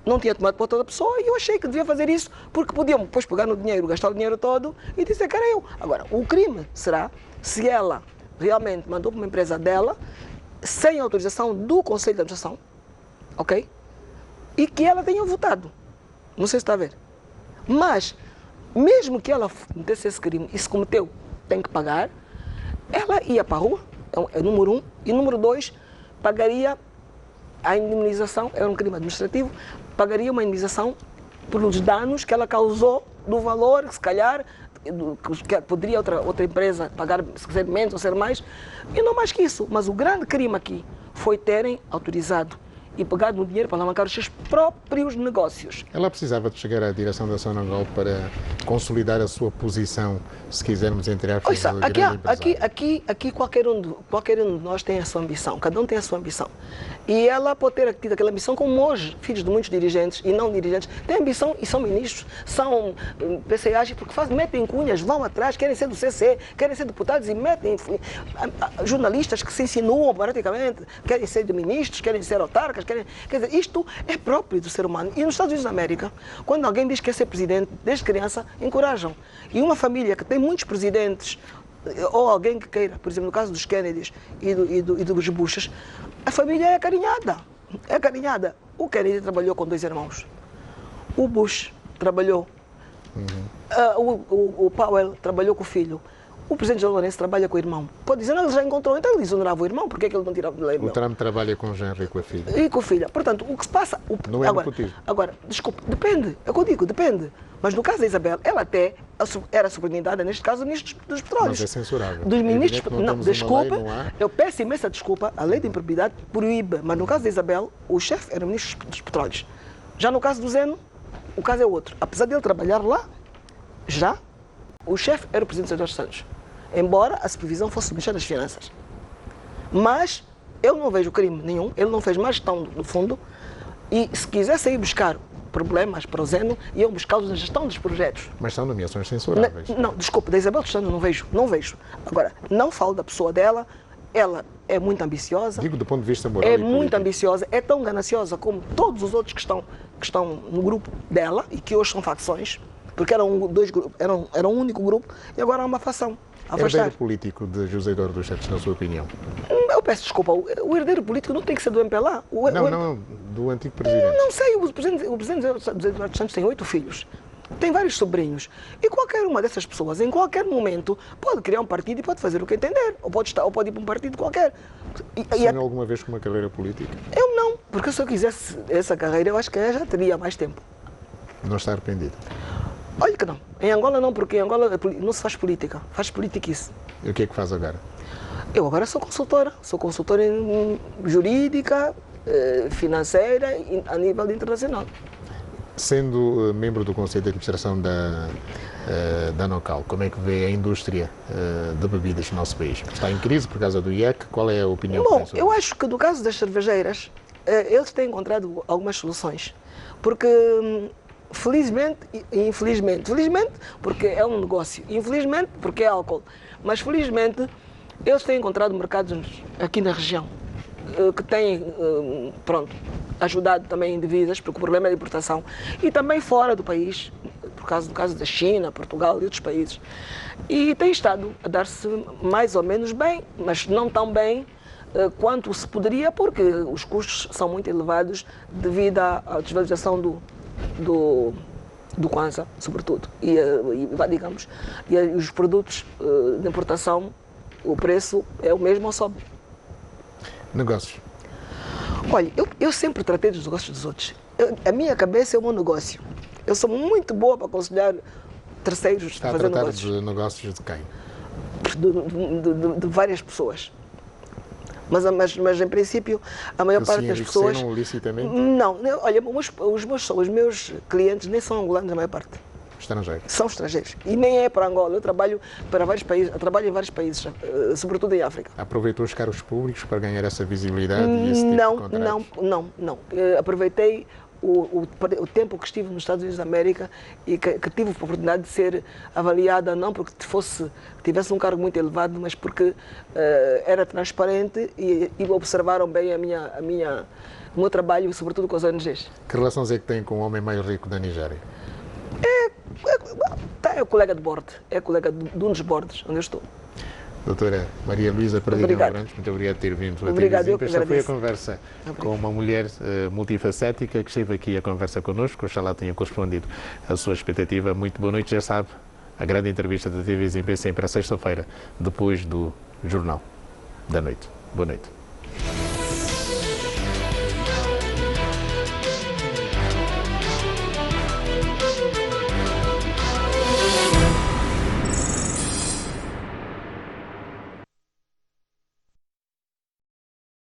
não tinha tomado posse outra pessoa, e eu achei que devia fazer isso, porque podiam depois pegar no dinheiro, gastar o dinheiro todo, e dizer que era eu. Agora, o crime será se ela realmente mandou para uma empresa dela, sem autorização do Conselho de Administração, ok? E que ela tenha votado. Não sei se está a ver. Mas, mesmo que ela cometesse esse crime e se cometeu, tem que pagar, ela ia para a rua, é número 1, e número 2, pagaria a indemnização, era um crime administrativo, pagaria uma indemnização pelos danos que ela causou do valor, que se calhar que poderia outra empresa pagar, se quiser menos ou ser mais, e não mais que isso. Mas o grande crime aqui foi terem autorizado e pegado no dinheiro para alavancar os seus próprios negócios. Ela precisava de chegar à direção da Sonangol para consolidar a sua posição, se quisermos entrar para aqui qualquer um de nós tem a sua ambição, cada um tem a sua ambição. E ela pode ter tido aquela ambição, como hoje, filhos de muitos dirigentes e não dirigentes, têm ambição e são ministros, são PCAs, porque metem cunhas, vão atrás, querem ser do CC, querem ser deputados e metem jornalistas que se insinuam praticamente, querem ser de ministros, querem ser autarcas, quer dizer, isto é próprio do ser humano. E nos Estados Unidos da América, quando alguém diz que quer ser presidente, desde criança, encorajam. E uma família que tem muitos presidentes, ou alguém que queira, por exemplo, no caso dos Kennedys e dos Bushes, a família é acarinhada. É acarinhada. O Kennedy trabalhou com 2 irmãos. O Bush trabalhou. O Powell trabalhou com o filho. O presidente João Lourenço trabalha com o irmão. Pode dizer, não, ele já encontrou, então ele exonerava o irmão, por que ele não tirava do irmão? O Trump trabalha com o Henry e com a filha. E com a filha. Portanto, o que se passa... Não é nepotismo. Agora, desculpe, depende. É o que eu digo, depende. Mas no caso da Isabel, ela até era subordinada, neste caso, ministro dos petróleos. Mas é censurável. Dos ministros... Não, desculpa, eu peço imensa desculpa, a lei de improbidade proíbe, mas no caso da Isabel, o chefe era ministro dos petróleos. Já no caso do Zeno, o caso é outro. Apesar de ele trabalhar lá, já, o chefe era o presidente Jorge Santos. Embora a supervisão fosse do Ministério das Finanças. Mas eu não vejo crime nenhum, ele não fez mais gestão do fundo, e se quisesse ir buscar problemas para o Zeno, iam buscá-los na gestão dos projetos. Mas são nomeações censuráveis. Não, desculpe, da Isabel dos Santos não vejo. Agora, não falo da pessoa dela, ela é muito ambiciosa. Digo do ponto de vista moral é e político. Muito ambiciosa, é tão gananciosa como todos os outros que estão no grupo dela, e que hoje são facções, porque era um único grupo, e agora há uma facção. Herdeiro político de José Eduardo dos Santos, na sua opinião? Eu peço desculpa, o herdeiro político não tem que ser do MPLA. Não, do antigo presidente. Não sei, o presidente Eduardo Santos tem 8 filhos. Tem vários sobrinhos. E qualquer uma dessas pessoas, em qualquer momento, pode criar um partido e pode fazer o que entender. Ou pode ir para um partido qualquer. Sonhou alguma vez com uma carreira política? Eu não, porque se eu quisesse essa carreira, eu acho que eu já teria mais tempo. Não está arrependido? Olha que não. Em Angola não, porque em Angola não se faz política. Faz politiquice. E o que é que faz agora? Eu agora sou consultora. Sou consultora jurídica, financeira, a nível internacional. Sendo membro do Conselho de Administração da Nocal, como é que vê a indústria de bebidas no nosso país? Está em crise por causa do IEC? Qual é a opinião que tem sobre isso? Eu acho que no caso das cervejeiras, eles têm encontrado algumas soluções. Porque, felizmente e infelizmente, felizmente porque é um negócio, infelizmente porque é álcool, mas felizmente eles têm encontrado mercados aqui na região que têm, ajudado também em divisas, porque o problema é a importação, e também fora do país, por causa do caso da China, Portugal e outros países. E tem estado a dar-se mais ou menos bem, mas não tão bem quanto se poderia, porque os custos são muito elevados devido à desvalorização do Kwanza, sobretudo. E os produtos de importação, o preço é o mesmo ou sobe. Negócios. Olha, eu sempre tratei dos negócios dos outros. A minha cabeça é o meu negócio. Eu sou muito boa para aconselhar terceiros a fazer negócios. Está a tratar de negócios de quem? De várias pessoas. Mas em princípio, a maior parte das pessoas... licitamente? Não, olha, os meus clientes nem são angolanos, a maior parte. Estrangeiros? São estrangeiros. E nem é para Angola. Eu trabalho para vários países, trabalho em vários países, sobretudo em África. Aproveitou os cargos públicos para ganhar essa visibilidade e esse tipo de contratos? Não. Aproveitei o tempo que estive nos Estados Unidos da América e que tive a oportunidade de ser avaliada, não porque tivesse um cargo muito elevado, mas porque era transparente e observaram bem o meu trabalho, sobretudo com as ONGs. Que relações é que tem com o homem mais rico da Nigéria? É colega de bordo, é colega de um dos bordos onde eu estou. Doutora Maria Luísa Perdigão Abrantes, muito obrigado por ter vindo. Obrigado, Esta foi a conversa com uma mulher multifacética que esteve aqui a conversa connosco. Oxalá tenha correspondido à sua expectativa. Muito boa noite, já sabe, a grande entrevista da TV ZIMP sempre à sexta-feira, depois do Jornal da Noite. Boa noite.